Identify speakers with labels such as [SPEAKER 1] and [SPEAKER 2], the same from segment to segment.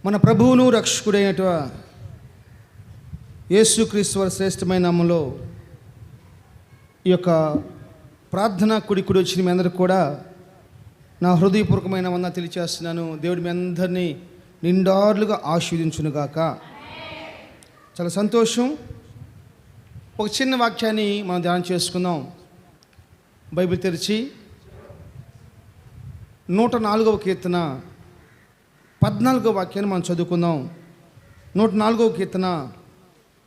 [SPEAKER 1] మన ప్రభువును రక్షకుడైనటు యేసుక్రీస్తు వారి శ్రేష్టమైన నామములో ఈ యొక్క ప్రార్థన కుడి వచ్చిన మీ అందరికీ కూడా నా హృదయపూర్వకమైన వందనాలు తెలియజేస్తున్నాను. దేవుడు మీ అందరినీ నిండార్లుగా ఆశీర్వదించునుగాక. చాలా సంతోషం. ఒక చిన్న వాక్యాన్ని మనం ధ్యానం చేసుకుందాం. బైబిల్ తెరిచి 104వ కీర్తన 14వ వాక్యాన్ని మనం చదువుకుందాం. 104వ కీర్తన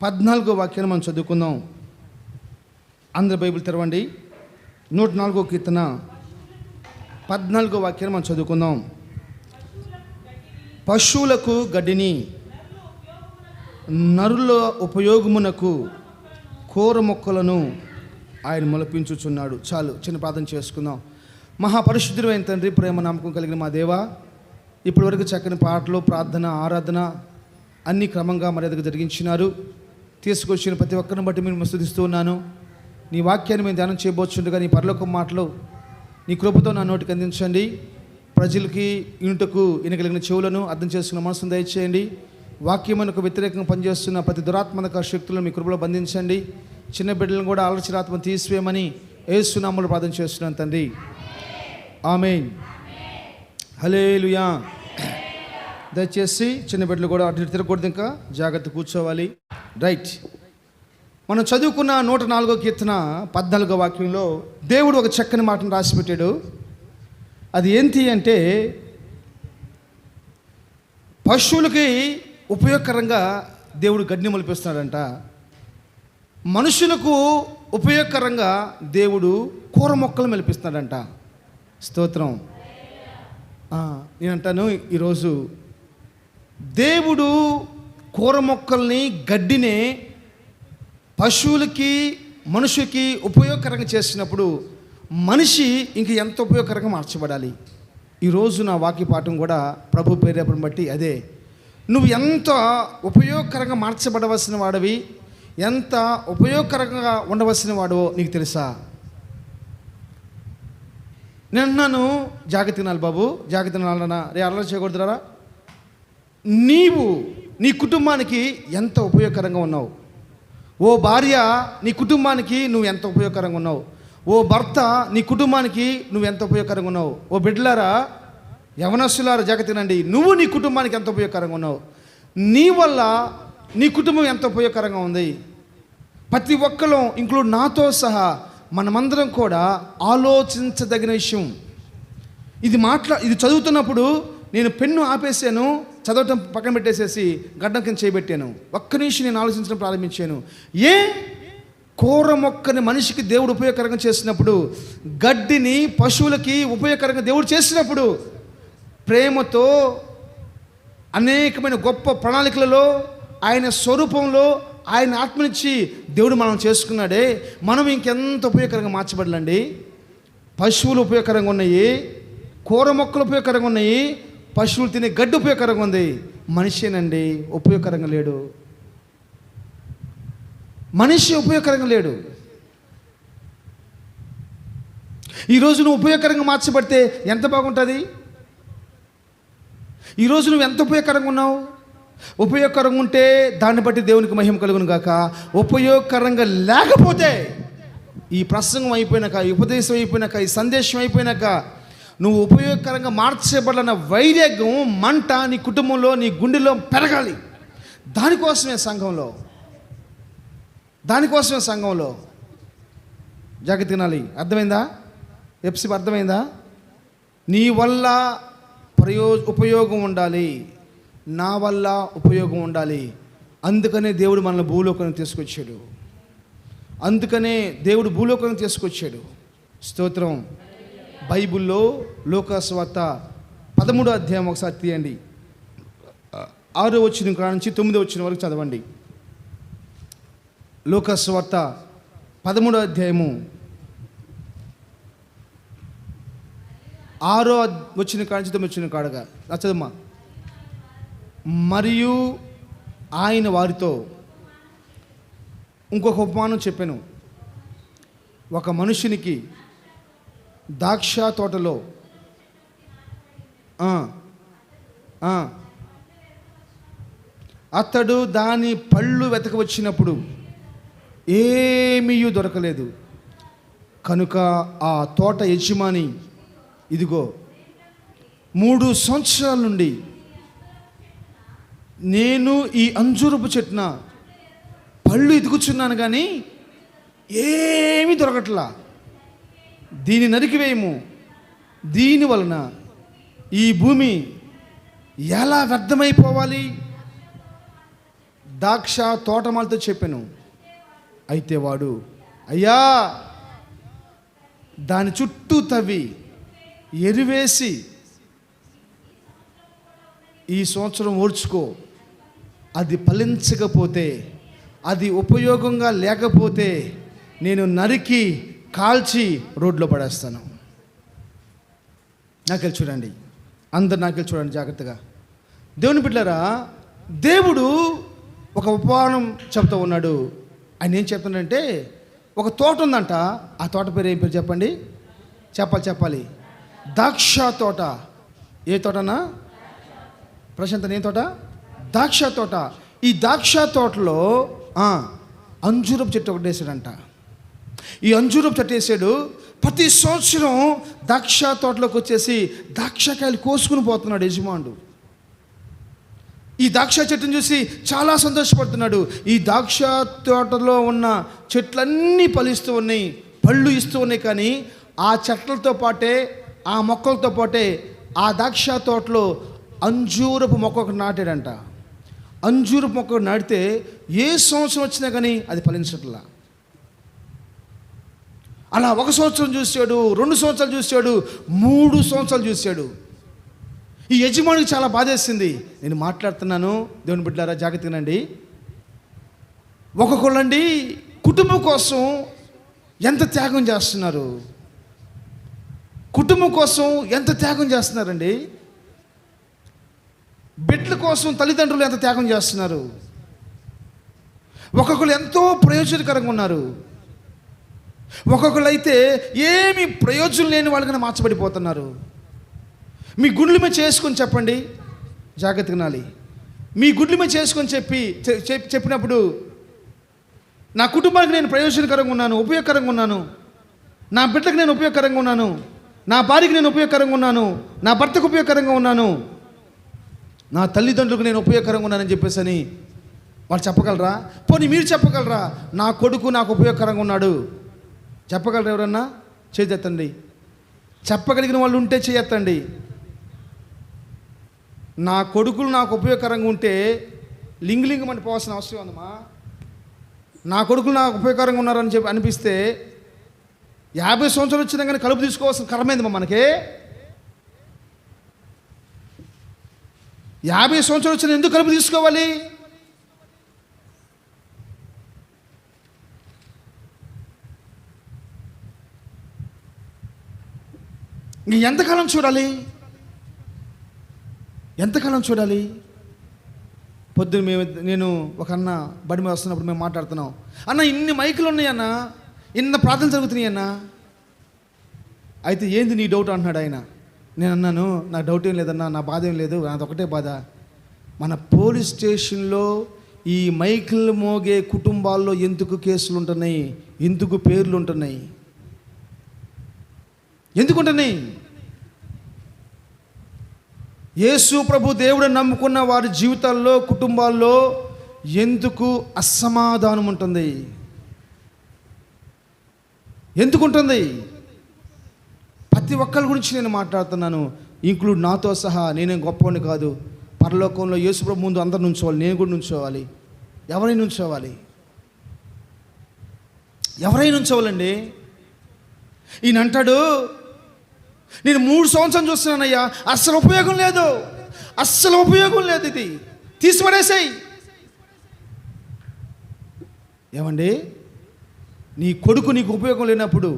[SPEAKER 1] 14వ వాక్యాన్ని మనం చదువుకుందాం. అందరు బైబిల్ తెరవండి. 104వ కీర్తన 14వ వాక్యాన్ని మనం చదువుకుందాం. పశువులకు గడ్డిని, నరుల ఉపయోగమునకు కూర మొక్కలను ఆయన మొలపించుచున్నాడు. చాలు, చిన్న ప్రార్థన చేసుకుందాం. మహాపరిశుద్ధుడైన తండ్రి, ప్రేమ నమ్మకం కలిగిన మా దేవా, ఇప్పటి వరకు చక్కని పాటలు, ప్రార్థన, ఆరాధన అన్ని క్రమంగా మర్యాదగా జరిగించినారు. తీసుకొచ్చిన ప్రతి ఒక్కరిని బట్టి మేము స్తుతిస్తూ ఉన్నాను. నీ వాక్యాన్ని మేము ధ్యానం చేయబోతుండగా నీ పరలోక మాటలు నీ కృపతో నా నోటికి అందించండి. ప్రజలకి ఇనుటకు వినగలిగిన చెవులను, అర్థం చేసుకున్న మనసును దయచేయండి. వాక్యమునకు వ్యతిరేకంగా పనిచేస్తున్న ప్రతి దురాత్మక శక్తులను మీ కృపలో బంధించండి. చిన్న బిడ్డలను కూడా ఆలోచనాత్మను తీసివేయమని యేసు నామములో ప్రార్థన చేస్తున్నాను తండ్రి. ఆమేన్. హల్లెలూయా. దయచేసి చిన్న బిడ్డలు కూడా అటు తిరగకూడదు, ఇంకా జాగ్రత్త కూర్చోవాలి. రైట్. మనం చదువుకున్న 104వ కీర్తన 14వ వాక్యంలో దేవుడు ఒక చక్కని మాటను రాసిపెట్టాడు. అది ఏంటి అంటే, పశువులకి ఉపయోగకరంగా దేవుడు గడ్డిని మొలిపిస్తున్నాడంట. మనుషులకు ఉపయోగకరంగా దేవుడు కూర మొక్కలు మెలిపిస్తున్నాడంట. స్తోత్రం. నేనంటాను, ఈరోజు దేవుడు కూర మొక్కల్ని, గడ్డినే పశువులకి, మనుషులకి ఉపయోగకరంగా చేసినప్పుడు మనిషి ఇంక ఎంత ఉపయోగకరంగా మార్చబడాలి. ఈరోజు నా వాక్య పాఠం కూడా ప్రభు ప్రేరేపణ బట్టి అదే. నువ్వు ఎంత ఉపయోగకరంగా మార్చబడవలసిన వాడివి, ఎంత ఉపయోగకరంగా ఉండవలసిన వాడవో నీకు తెలుసా? నేను అన్నాను, జాగ్రత్త తినాలి బాబు, జాగ్రత్త తినాలన్నా రే, అల్లరి చేయకూడదురా. నీవు నీ కుటుంబానికి ఎంత ఉపయోగకరంగా ఉన్నావు? ఓ భార్య, నీ కుటుంబానికి నువ్వు ఎంత ఉపయోగకరంగా ఉన్నావు? ఓ భర్త, నీ కుటుంబానికి నువ్వు ఎంత ఉపయోగకరంగా ఉన్నావు? ఓ బిడ్డలారా, యవనస్తులారా, జాగ్రత్త తినండి. నువ్వు నీ కుటుంబానికి ఎంత ఉపయోగకరంగా ఉన్నావు? నీ వల్ల నీ కుటుంబం ఎంత ఉపయోగకరంగా ఉంది? ప్రతి ఒక్కరు, ఇంక్లూడ్ నాతో సహా, మనమందరం కూడా ఆలోచించదగిన విషయం. ఇది చదువుతున్నప్పుడు నేను పెన్ను ఆపేసాను, చదవటం పక్కన పెట్టేసేసి గడ్డం కింద చేయబెట్టాను. ఒక్క నిమిషం నేను ఆలోచించడం ప్రారంభించాను. కూర మొక్కని మనిషికి దేవుడు ఉపయోగకరంగా చేసినప్పుడు, గడ్డిని పశువులకి ఉపయోగకరంగా దేవుడు చేసినప్పుడు, ప్రేమతో అనేకమైన గొప్ప ప్రణాళికలలో ఆయన స్వరూపంలో ఆయన ఆత్మనిచ్చి దేవుడు మనం చేసుకున్నాడే, మనం ఇంకెంత ఉపయోగకరంగా మార్చబడాలండి. పశువులు ఉపయోగకరంగా ఉన్నాయి, కూర మొక్కలు ఉపయోగకరంగా ఉన్నాయి, పశువులు తినే గడ్డి ఉపయోగకరంగా ఉంది. మనిషేనండి ఉపయోగకరంగా లేడు. మనిషి ఉపయోగకరంగా లేడు. ఈరోజు నువ్వు ఉపయోగకరంగా మార్చబడితే ఎంత బాగుంటుంది? ఈరోజు నువ్వు ఎంత ఉపయోగకరంగా ఉన్నావు? ఉపయోగకరంగా ఉంటే దాన్ని బట్టి దేవునికి మహిమ కలుగును గాక. ఉపయోగకరంగా లేకపోతే, ఈ ప్రసంగం అయిపోయినాక, ఈ ఉపదేశం అయిపోయినాక, ఈ సందేశం అయిపోయినాక, నువ్వు ఉపయోగకరంగా మార్చబడాలన్న వైరాగ్యం, మంట నీ కుటుంబంలో, నీ గుండెలో పెరగాలి. దానికోసమే సంఘంలో జాగ్రత్త తినాలి. అర్థమైందా? ఎప్సి అర్థమైందా? నీ వల్ల ఉపయోగం ఉండాలి, నా వల్ల ఉపయోగం ఉండాలి. అందుకనే దేవుడు మనల్ని భూలోకానికి తీసుకొచ్చాడు. స్తోత్రం. బైబిల్లో లోకాసువార్త 13వ అధ్యాయం ఒకసారి తీయండి. 6వ వచనం కాడ నుంచి 9వ వచనం వరకు చదవండి. లోకాసువార్త 13వ అధ్యాయము 6వ వచనం కాడ నుంచి 9వ వచనం కాడగా చదవమ్మా. మరియు ఆయన వారితో ఇంకొక ఉపమానం చెప్పాను. ఒక మనుషునికి ద్రాక్ష తోటలో అతడు దాని పళ్ళు వెతక వచ్చినప్పుడు ఏమీ దొరకలేదు. కనుక ఆ తోట యజమాని, ఇదిగో 3 సంవత్సరాల నుండి నేను ఈ అంజూరపు చెట్టున పళ్ళు ఎదుగుచున్నాను కానీ ఏమీ దొరకట్లా, దీన్ని నరికివేయము, దీని వలన ఈ భూమి ఎలా వ్యర్థమైపోవాలి. ద్రాక్ష తోటమాలతో చెప్పాను. అయితే వాడు, అయ్యా దాని చుట్టూ తవ్వి ఎరువేసి ఈ సంవత్సరం ఓర్చుకో, అది ఫలించకపోతే, అది ఉపయోగంగా లేకపోతే నేను నరికి కాల్చి రోడ్లో పడేస్తాను. నాకెళ్ళి చూడండి, అందరు నాకెళ్ళి చూడండి జాగ్రత్తగా. దేవుని బిడ్డలారా, దేవుడు ఒక ఉపమానం చెప్తూ ఉన్నాడు. ఆయన ఏం చెప్తున్నాడంటే, ఒక తోట ఉందంట. ఆ తోట పేరు ఏం పేరు చెప్పండి? చెప్పాలి. ద్రాక్ష తోట. ఏ తోటనా? ప్రశాంత్, ఏ తోట? ద్రాక్ష తోట. ఈ ద్రాక్ష తోటలో అంజూరపు చెట్టు ఒకటి వేసాడంట. ఈ అంజూరపు చెట్టు వేసాడు. ప్రతి సంవత్సరం ద్రాక్ష తోటలోకి వచ్చేసి ద్రాక్షకాయలు కోసుకుని పోతున్నాడు యజమానుడు. ఈ ద్రాక్ష చెట్టును చూసి చాలా సంతోషపడుతున్నాడు. ఈ ద్రాక్ష తోటలో ఉన్న చెట్లన్నీ ఫలిస్తూ ఉన్నాయి, పళ్ళు ఇస్తూ ఉన్నాయి. కానీ ఆ చెట్లతో పాటే, ఆ మొక్కలతో పాటే ఆ ద్రాక్ష తోటలో అంజూరపు మొక్క ఒకటి నాటాడంట. అంజూరపు మొక్క నాటితే ఏ సంవత్సరం వచ్చినా కానీ అది ఫలించట్లా. అలా 1 సంవత్సరం చూశాడు, 2 సంవత్సరాలు చూశాడు, 3 సంవత్సరాలు చూశాడు. ఈ యజమానికి చాలా బాధేసింది. నేను మాట్లాడుతున్నాను, దేవుని బిడ్డలారా జాగ్రత్తగానండి. ఒక్కొక్కళ్ళండి కుటుంబం కోసం ఎంత త్యాగం చేస్తున్నారు, కుటుంబం కోసం ఎంత త్యాగం చేస్తున్నారండి. బిడ్డల కోసం తల్లిదండ్రులు ఎంత త్యాగం చేస్తున్నారు. ఒక్కొక్కరు ఎంతో ప్రయోజనకరంగా ఉన్నారు, ఒక్కొక్కరు అయితే ఏమి ప్రయోజనం లేని వాళ్ళకన్నా మార్చబడిపోతున్నారు. మీ గుండెల మీద చేసుకొని చెప్పండి, జాగ్రత్తగా నాలి. మీ గుండెల మీద చేసుకొని చెప్పినప్పుడు, నా కుటుంబానికి నేను ప్రయోజనకరంగా ఉన్నాను, ఉపయోగకరంగా ఉన్నాను, నా బిడ్డకు నేను ఉపయోగకరంగా ఉన్నాను, నా భార్యకి నేను ఉపయోగకరంగా ఉన్నాను, నా భర్తకు ఉపయోగకరంగా ఉన్నాను, నా తల్లిదండ్రులకు నేను ఉపయోగకరంగా ఉన్నానని చెప్పేసి అని వాళ్ళు చెప్పగలరా? పోనీ మీరు చెప్పగలరా? నా కొడుకు నాకు ఉపయోగకరంగా ఉన్నాడు చెప్పగలరా? ఎవరన్నా చేయెత్తండి. చెప్పగలిగిన వాళ్ళు ఉంటే చేయెత్తండి. నా కొడుకులు నాకు ఉపయోగకరంగా ఉంటే లింగలింగం అని పోవాల్సిన అవసరం ఉందమ్మా. నా కొడుకులు నాకు ఉపయోగకరంగా ఉన్నారని చెప్పి అనిపిస్తే 50 సంవత్సరాలు వచ్చినా కానీ కలుపు తీసుకోవాల్సిన కరమైందమ్మా మనకి. 50 సంవత్సరాలు వచ్చినా ఎందుకు కలుపు తీసుకోవాలి? ఇంక ఎంతకాలం చూడాలి? ఎంతకాలం చూడాలి? పొద్దున్న నేను ఒక అన్న బడి మీద వస్తున్నప్పుడు మేము మాట్లాడుతున్నాం. అన్న ఇన్ని మైకులు ఉన్నాయన్న, ఇన్ని ప్రార్థనలు జరుగుతున్నాయి అన్న. అయితే ఏంది నీ డౌట్ అంటున్నాడు ఆయన. నేను అన్నాను, నాకు డౌట్ ఏం లేదన్నా, నా బాధ ఏం లేదు, నాది ఒకటే బాధ. మన పోలీస్ స్టేషన్లో ఈ మైకులు మోగే కుటుంబాల్లో ఎందుకు కేసులు ఉంటున్నాయి, ఎందుకు పేర్లు ఉంటున్నాయి, ఎందుకుంటున్నాయి? యేసు ప్రభు దేవుడు నమ్ముకున్న వారి జీవితాల్లో, కుటుంబాల్లో ఎందుకు అసమాధానం ఉంటుంది? ఎందుకుంటుంది? ప్రతి ఒక్కరి గురించి నేను మాట్లాడుతున్నాను, ఇంక్లూడ్ నాతో సహా. నేనేం గొప్పవాడిని కాదు. పరలోకంలో యేసు ప్రభు ముందు అందరు నుంచోవాలి, నేను కూడా నుంచోవాలి. ఎవరైనా నుంచోవాలి, ఎవరైనా నుంచోవాలండి. ఈయన అంటాడు, నేను 3 సంవత్సరాలు చూస్తున్నానయ్యా, అస్సలు ఉపయోగం లేదు, అస్సలు ఉపయోగం లేదు, ఇది తీసిపడేసాయి. ఏమండి, నీ కొడుకు నీకు ఉపయోగం లేనప్పుడు,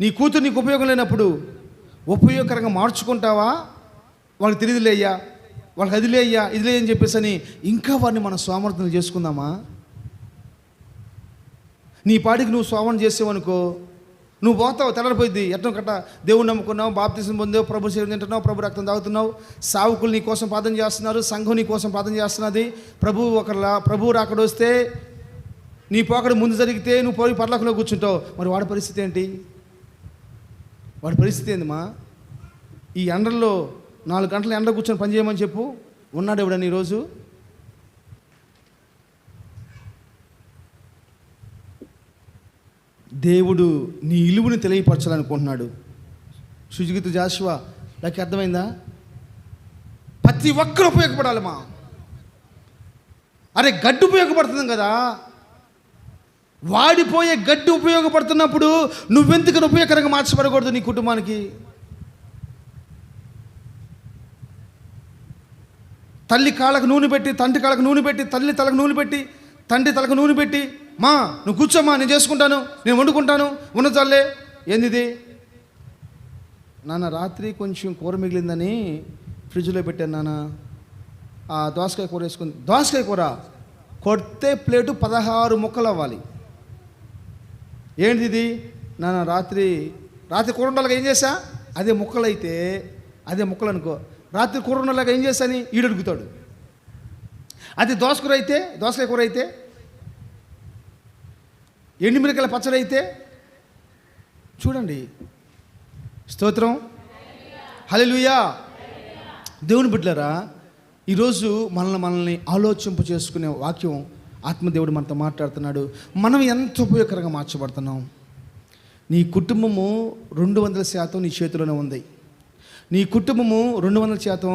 [SPEAKER 1] నీ కూతురు నీకు ఉపయోగం లేనప్పుడు ఉపయోగకరంగా మార్చుకుంటావా? వాళ్ళకి తెలియదులేయ్యా, వాళ్ళకి అది లేయ్యా, ఇది లే అని చెప్పేసి అని ఇంకా వారిని మనం సోమర్థనం చేసుకుందామా? నీ పాటికి నువ్వు సోమరం చేసావనుకో, నువ్వు పోతావు, తెల్లరిపోయింది. ఎట్లా కట్ట దేవుని నమ్ముకున్నావు, బాప్తిసం పొందావు, ప్రభు సేవ తింటున్నావు, ప్రభు రక్తం తాగుతున్నావు, సావుకులు నీ కోసం ప్రార్థన చేస్తున్నారు, సంఘం నీ కోసం ప్రార్థన చేస్తున్నది. ప్రభు రాకడ వస్తే నీ పోకడ ముందు జరిగితే నువ్వు పోయి పర్లోకంలో కూర్చుంటావు. మరి వాడి పరిస్థితి ఏంటి? వాడి పరిస్థితి ఏందమ్మా? ఈ ఎండల్లో 4 గంటల ఎండ కూర్చొని పని చేయమని చెప్పు. ఉన్నాడు ఎవడని ఈరోజు? దేవుడు నీ ఇలువని తెలియపరచాలనుకుంటున్నాడు. సుజిగిత జాషువా నాకు అర్థమైందా? ప్రతి ఒక్కరు ఉపయోగపడాలమ్మా. అరే గడ్డి ఉపయోగపడుతుంది కదా, వాడిపోయే గడ్డి ఉపయోగపడుతున్నప్పుడు నువ్వెందుకని ఉపయోగకరంగా మార్చబడకూడదు నీ కుటుంబానికి? తల్లి కాళ్ళకు నూనె పెట్టి, తండ్రి కాళ్ళకు నూనె పెట్టి, తల్లి తలకు నూనె పెట్టి, తండ్రి తలకు నూనె పెట్టి, మా నువ్వు కూర్చోమ్మా, నేను చేసుకుంటాను, నేను వండుకుంటాను, ఉన్న చల్లే. ఏంది నాన్న? రాత్రి కొంచెం కూర మిగిలిందని ఫ్రిడ్జ్లో పెట్టాను నాన్న, ఆ దోసకాయ కూర వేసుకుని. దోసకాయ కూర కొడితే ప్లేటు 16 ముక్కలు అవ్వాలి. ఏంటిది నాన్న? రాత్రి కూర ఉండాలిగా ఏం చేశా? అదే ముక్కలు అయితే అదే ముక్కలు అనుకో. రాత్రి కూర ఉండాలిగా ఏం చేశాని ఈడు అడుగుతాడు. అది దోసకాయ కూర అయితే, ఎండుమిరకాయల పచ్చడి అయితే చూడండి. స్తోత్రం, హల్లెలూయా. దేవుని బిడ్డలారా, ఈరోజు మనల్ని ఆలోచింపు చేసుకునే వాక్యం ఆత్మదేవుడు మనతో మాట్లాడుతున్నాడు. మనం ఎంత ఉపయోగకరంగా మార్చబడుతున్నాం. నీ కుటుంబము 200% నీ చేతిలోనే ఉంది. నీ కుటుంబము 200%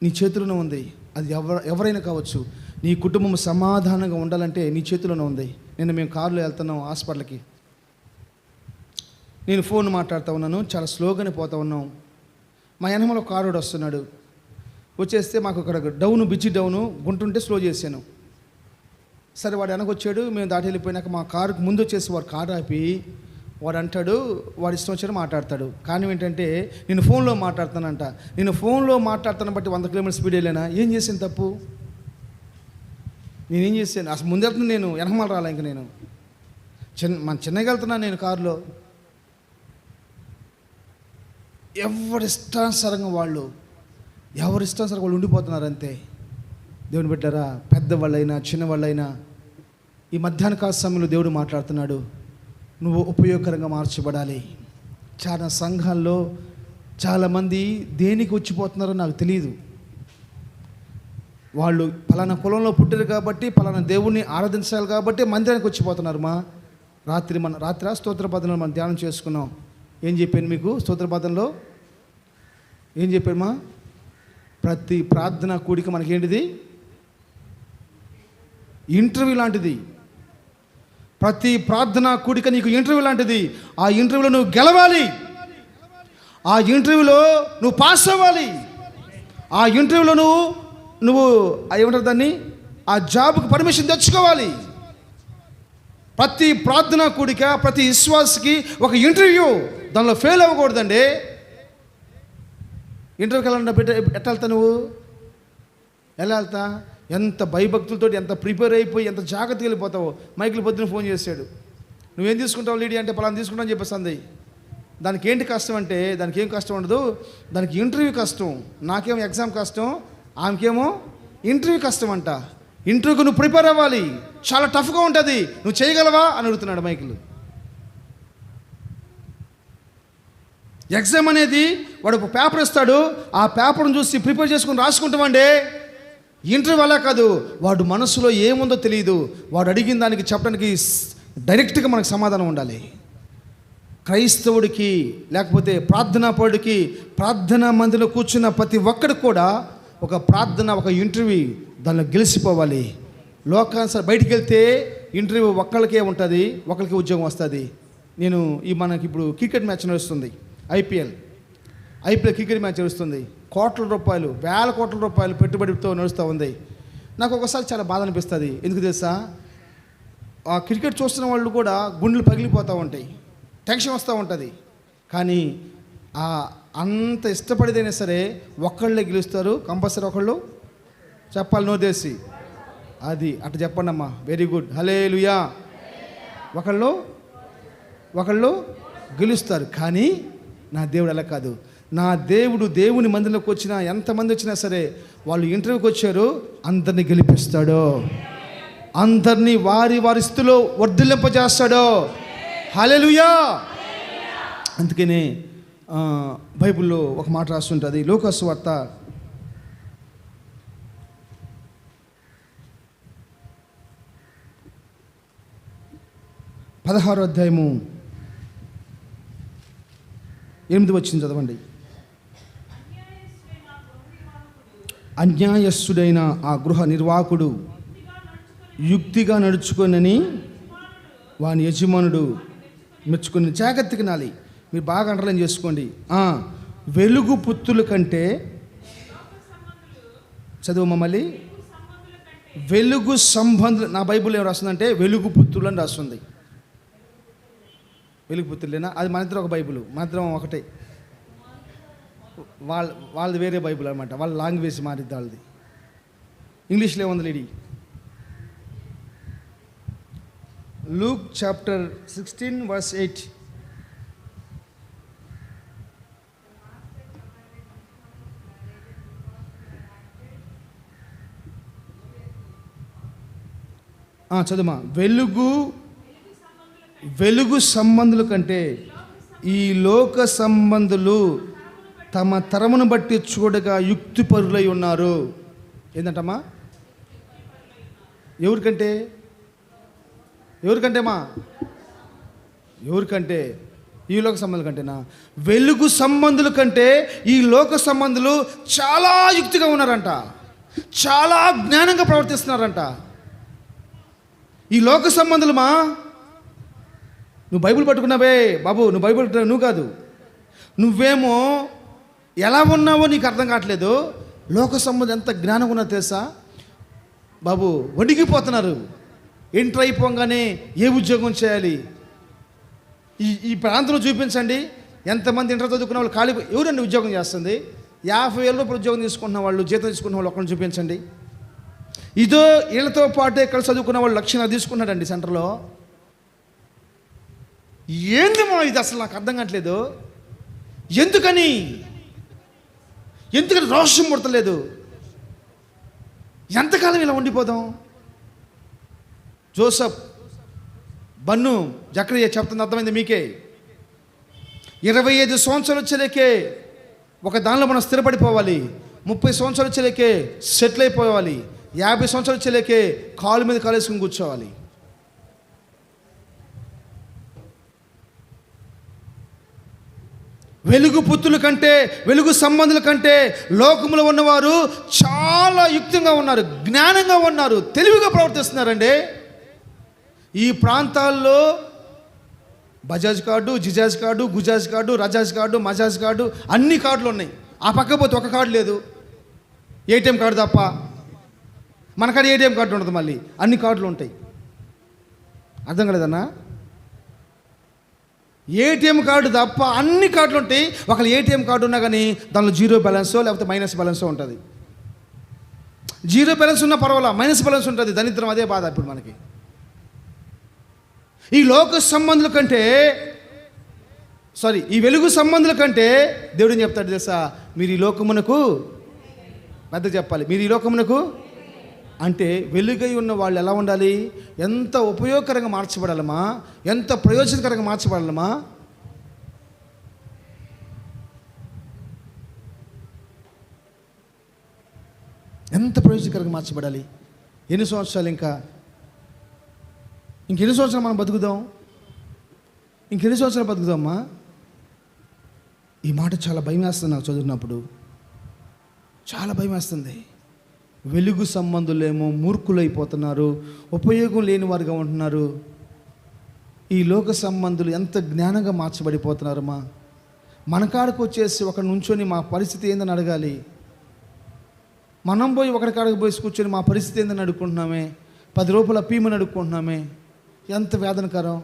[SPEAKER 1] నీ చేతిలోనే ఉంది. అది ఎవరైనా కావచ్చు. నీ కుటుంబం సమాధానంగా ఉండాలంటే నీ చేతిలోనే ఉంది. మేము కారులో వెళ్తున్నాం హాస్పిటల్కి. నేను ఫోన్ మాట్లాడుతూ ఉన్నాను, చాలా స్లోగానే పోతూ ఉన్నాం. మా వెనమలో కారుడు వస్తున్నాడు. వచ్చేస్తే మాకు అక్కడ బిజీ డౌను గుంటుంటే స్లో చేశాను. సరే వాడు వెనకొచ్చాడు. మేము దాటి వెళ్ళిపోయినాక మా కారుకు ముందు వచ్చేసి వాడు కారు ఆపి వాడు అంటాడు, వాడు ఇష్టం వచ్చాడు మాట్లాడతాడు. కానీ ఏంటంటే నేను ఫోన్లో మాట్లాడుతానంట. నేను ఫోన్లో మాట్లాడుతాను బట్టి 100 కిలోమీటర్ స్పీడ్ వెళ్ళానా? ఏం చేశాను తప్పు? నేనేం చేశాను? అసలు ముందెళ్తున్నా, నేను వెనకమాల రాలే. ఇంక నేను చిన్నగా వెళ్తున్నాను నేను కారులో. ఎవరిష్టానుసారంగా వాళ్ళు ఉండిపోతున్నారు అంతే. దేవుని బిడ్డలారా, పెద్దవాళ్ళైనా చిన్నవాళ్ళైనా ఈ మధ్యాహ్న కాల సమయంలో దేవుడు మాట్లాడుతున్నాడు. నువ్వు ఉపయోగకరంగా మార్చబడాలి. చాలా సంఘాల్లో చాలామంది దేనికి వచ్చిపోతున్నారో నాకు తెలియదు. వాళ్ళు పలానా కులంలో పుట్టారు కాబట్టి, పలానా దేవుణ్ణి ఆరాధించాలి కాబట్టి మందిరానికి వచ్చిపోతున్నారు. రాత్రి స్తోత్రపదంలో మనం ధ్యానం చేసుకున్నాం. ఏం చెప్పాను మీకు? స్తోత్రపదంలో ఏం చెప్పామా? ప్రతి ప్రార్థన కూడిక మనకేంటిది? ఇంటర్వ్యూ లాంటిది. ప్రతి ప్రార్థన కూడిక నీకు ఇంటర్వ్యూ లాంటిది. ఆ ఇంటర్వ్యూలో నువ్వు గెలవాలి. ఆ ఇంటర్వ్యూలో నువ్వు పాస్ అవ్వాలి. ఆ ఇంటర్వ్యూలో నువ్వు ఏమంటారు దాన్ని, ఆ జాబ్కి పర్మిషన్ తెచ్చుకోవాలి. ప్రతి ప్రార్థన కూడిక, ప్రతి విశ్వాసకి ఒక ఇంటర్వ్యూ. దానిలో ఫెయిల్ అవ్వకూడదండి. ఇంటర్వ్యూకి వెళ్ళాలంటే ఎట్లా వెళ్తా? నువ్వు ఎలా వెళ్తా? ఎంత భయభక్తులతో, ఎంత ప్రిపేర్ అయిపోయి, ఎంత జాగ్రత్తగా వెళ్ళిపోతావు. మైకిల్ పొద్దున ఫోన్ చేశాడు, నువ్వేం తీసుకుంటావు లీడీ అంటే పలానా తీసుకుంటావు అని చెప్పేసి. దానికి ఏంటి కష్టం అంటే, దానికి ఏం కష్టం ఉండదు, దానికి ఇంటర్వ్యూ కష్టం. నాకేమో ఎగ్జామ్ కష్టం, ఆమెకేమో ఇంటర్వ్యూ కష్టం అంట. ఇంటర్వ్యూకి నువ్వు ప్రిపేర్ అవ్వాలి, చాలా టఫ్గా ఉంటుంది. నువ్వు చేయగలవా అని అడుగుతున్నాడు మైకిల్. ఎగ్జామ్ అనేది వాడు ఒక పేపర్ ఇస్తాడు, ఆ పేపర్ను చూసి ప్రిపేర్ చేసుకుని రాసుకుంటామండి. ఇంటర్వ్యూ అలా కాదు, వాడు మనసులో ఏముందో తెలియదు. వాడు అడిగిన దానికి చెప్పడానికి డైరెక్ట్గా మనకు సమాధానం ఉండాలి. క్రైస్తవుడికి లేకపోతే ప్రార్థనా పరుడికి, ప్రార్థనా మందిలో కూర్చున్న ప్రతి ఒక్కడికి కూడా ఒక ప్రార్థన, ఒక ఇంటర్వ్యూ, దానిలో గెలిచిపోవాలి. లోకానుసారం బయటికి వెళ్తే ఇంటర్వ్యూ ఒక్కళ్ళకే ఉంటుంది, ఒకరికి ఉద్యోగం వస్తుంది. మనకి ఇప్పుడు క్రికెట్ మ్యాచ్ నడుస్తుంది, ఐపీఎల్ క్రికెట్ మ్యాచ్ నడుస్తుంది. కోట్ల రూపాయలు, వేల కోట్ల రూపాయలు పెట్టుబడితో నడుస్తూ ఉంది. నాకు ఒకసారి చాలా బాధ అనిపిస్తుంది. ఎందుకు తెలుసా? ఆ క్రికెట్ చూస్తున్న వాళ్ళు కూడా గుండెలు పగిలిపోతూ ఉంటాయి, టెన్షన్ వస్తూ ఉంటుంది. కానీ అంత ఇష్టపడేదైనా సరే ఒక్కళ్ళే గెలుస్తారు కంపల్సరీ. ఒకళ్ళు చెప్పాలి, నోదేసి అది అట్లా చెప్పండి అమ్మా. వెరీ గుడ్, హల్లెలూయా. ఒకళ్ళు గెలుస్తారు. కానీ నా దేవుడు అలా కాదు. నా దేవుడు దేవుని మందిలోకి వచ్చినా ఎంతమంది వచ్చినా సరే, వాళ్ళు ఇంటర్వ్యూకి వచ్చారు, అందరినీ గెలిపిస్తాడు, అందరినీ వారి వారి స్థితిలో వర్ధిల్లింపజేస్తాడు. హల్లెలూయా. అందుకనే బైబిల్లో ఒక మాట రాస్తుంటుంది, లూకా సువార్త 16వ అధ్యాయము 8వ వచనం చదవండి. అన్యాయస్తుడైన ఆ గృహ నిర్వాహకుడు యుక్తిగా నడుచుకొనని వాని యజమానుడు మెచ్చుకొని. జాగ్రత్తగా నాలి, మీరు బాగా అండర్లైన్ చేసుకోండి. వెలుగు పుత్రుల కంటే, చదువు మమ్మల్ని, వెలుగు సంబంధులు. నా బైబిల్ ఏం రాస్తుందంటే వెలుగు పుత్రులు అని రాస్తుంది. వెలుగు పుత్రులేనా? అది మన ఇద్దరు ఒక బైబిల్, మన ఇద్దరం ఒకటే. వాళ్ళది వేరే బైబిల్ అనమాట, వాళ్ళ లాంగ్వేజ్ మారిద్ది వాళ్ళది. ఇంగ్లీష్లో ఏముంది లేడీ? Luke chapter 16 verse 8. చదువుమా. వెలుగు సంబంధుల కంటే ఈ లోక సంబంధులు తమ తరమును బట్టి చూడగా యుక్తిపరులై ఉన్నారు. ఏంటంటమ్మా? ఎవరికంటే ఈ లోక సంబంధుల కంటేనా? వెలుగు సంబంధుల కంటే ఈ లోక సంబంధులు చాలా యుక్తిగా ఉన్నారంట, చాలా జ్ఞానంగా ప్రవర్తిస్తున్నారంట. ఈ లోక సంబంధులమా, నువ్వు బైబిల్ పట్టుకున్నావే బాబు, నువ్వు బైబిల్ నువ్వు కాదు, నువ్వేమో ఎలా ఉన్నావో నీకు అర్థం కావట్లేదు. లోక సంబంధం ఎంత జ్ఞానం ఉన్నదో తెలుసా బాబు? వణికిపోతున్నారు. ఎంటర్ అయిపోగానే ఏ ఉద్యోగం చేయాలి, ఈ ప్రాంతంలో చూపించండి ఎంతమంది ఇంటర్ చదువుకున్న వాళ్ళు ఖాళీ, ఎవరండి ఉద్యోగం చేస్తుంది? 50,000 రూపాయలు ఉద్యోగం తీసుకుంటున్న వాళ్ళు, జీతం తీసుకున్న వాళ్ళు ఒక్కరిని చూపించండి. ఇదో వీళ్ళతో పాటు ఇక్కడ చదువుకున్న వాళ్ళు 1,00,000 తీసుకున్నాడండి సెంటర్లో. ఏంది ఇది? అసలు నాకు అర్థం కావట్లేదు. ఎందుకని రోషం పుడతలేదు? ఎంతకాలం ఇలా ఉండిపోదాం? జోసఫ్, బన్ను, జకరియా చెప్తుంది, అర్థమైంది మీకే. 25 సంవత్సరాలు వచ్చేలేకే ఒక దానిలో మనం స్థిరపడిపోవాలి. 30 సంవత్సరాలు వచ్చేలేకే సెటిల్ అయిపోవాలి. 50 సంవత్సరాలు వచ్చేలేకే కాలు మీద కాలు వేసుకుని కూర్చోవాలి. వెలుగు పుత్రుల కంటే, వెలుగు సంబంధుల కంటే లోకములో ఉన్నవారు చాలా యుక్తంగా ఉన్నారు, జ్ఞానంగా ఉన్నారు, తెలివిగా ప్రవర్తిస్తున్నారండి. ఈ ప్రాంతాల్లో బజాజ్ కార్డు, జిజాజ్ కార్డు, గుజాజ్ కార్డు, రజాజ్ కార్డు, మజాజ్ కార్డు, అన్ని కార్డులు ఉన్నాయి. ఆ పక్క పోతే ఒక కార్డు లేదు, ఏటీఎం కార్డు తప్ప. మనకాడ ఏటీఎం కార్డు ఉండదు, మళ్ళీ అన్ని కార్డులు ఉంటాయి. అర్థం కాలేదన్నా? ఏటీఎం కార్డు తప్ప అన్ని కార్డులు ఉంటాయి. ఒకళ్ళు ఏటీఎం కార్డు ఉన్నా కానీ దానిలో జీరో బ్యాలెన్సో లేకపోతే మైనస్ బ్యాలెన్సో ఉంటుంది. జీరో బ్యాలెన్స్ ఉన్నా పర్వాలా, మైనస్ బ్యాలెన్స్ ఉంటుంది. దరిద్రం, అదే బాధ ఇప్పుడు మనకి. ఈ లోక సంబంధుల కంటే, ఈ వెలుగు సంబంధుల కంటే దేవుడు ఏం చెప్తాడు తెలుసా? మీరు ఈ లోకమునకు, పెద్ద చెప్పాలి, మీరు ఈ లోకమునకు అంటే వెలుగై ఉన్న వాళ్ళు ఎలా ఉండాలి? ఎంత ఉపయోగకరంగా మార్చబడాలమ్మా, ఎంత ప్రయోజనకరంగా మార్చబడాలమ్మా. ఎంత ప్రయోజనకరంగా మార్చబడాలి. ఎన్ని సంవత్సరాలు ఇంకెన్ని సంవత్సరాలు మనం బతుకుదాం? ఇంకెన్ని సంవత్సరాలు బతుకుదామా? ఈ మాట చాలా భయం వేస్తుంది నాకు చదువుతున్నప్పుడు, చాలా భయం వేస్తుంది. వెలుగు సంబంధులేమో మూర్ఖులైపోతున్నారు, ఉపయోగం లేని వారుగా ఉంటున్నారు. ఈ లోక సంబంధులు ఎంత జ్ఞానంగా మార్చబడిపోతున్నారమ్మా. మన కాడకు వచ్చేసి ఒకటి నుంచొని మా పరిస్థితి ఏందని అడగాలి. మనం పోయి ఒకటి కాడకు పోయి కూర్చొని మా పరిస్థితి ఏందని అడుక్కుంటున్నామే. 10 రూపాయల పీమని అడుక్కుంటున్నామే. ఎంత వేదనకరం.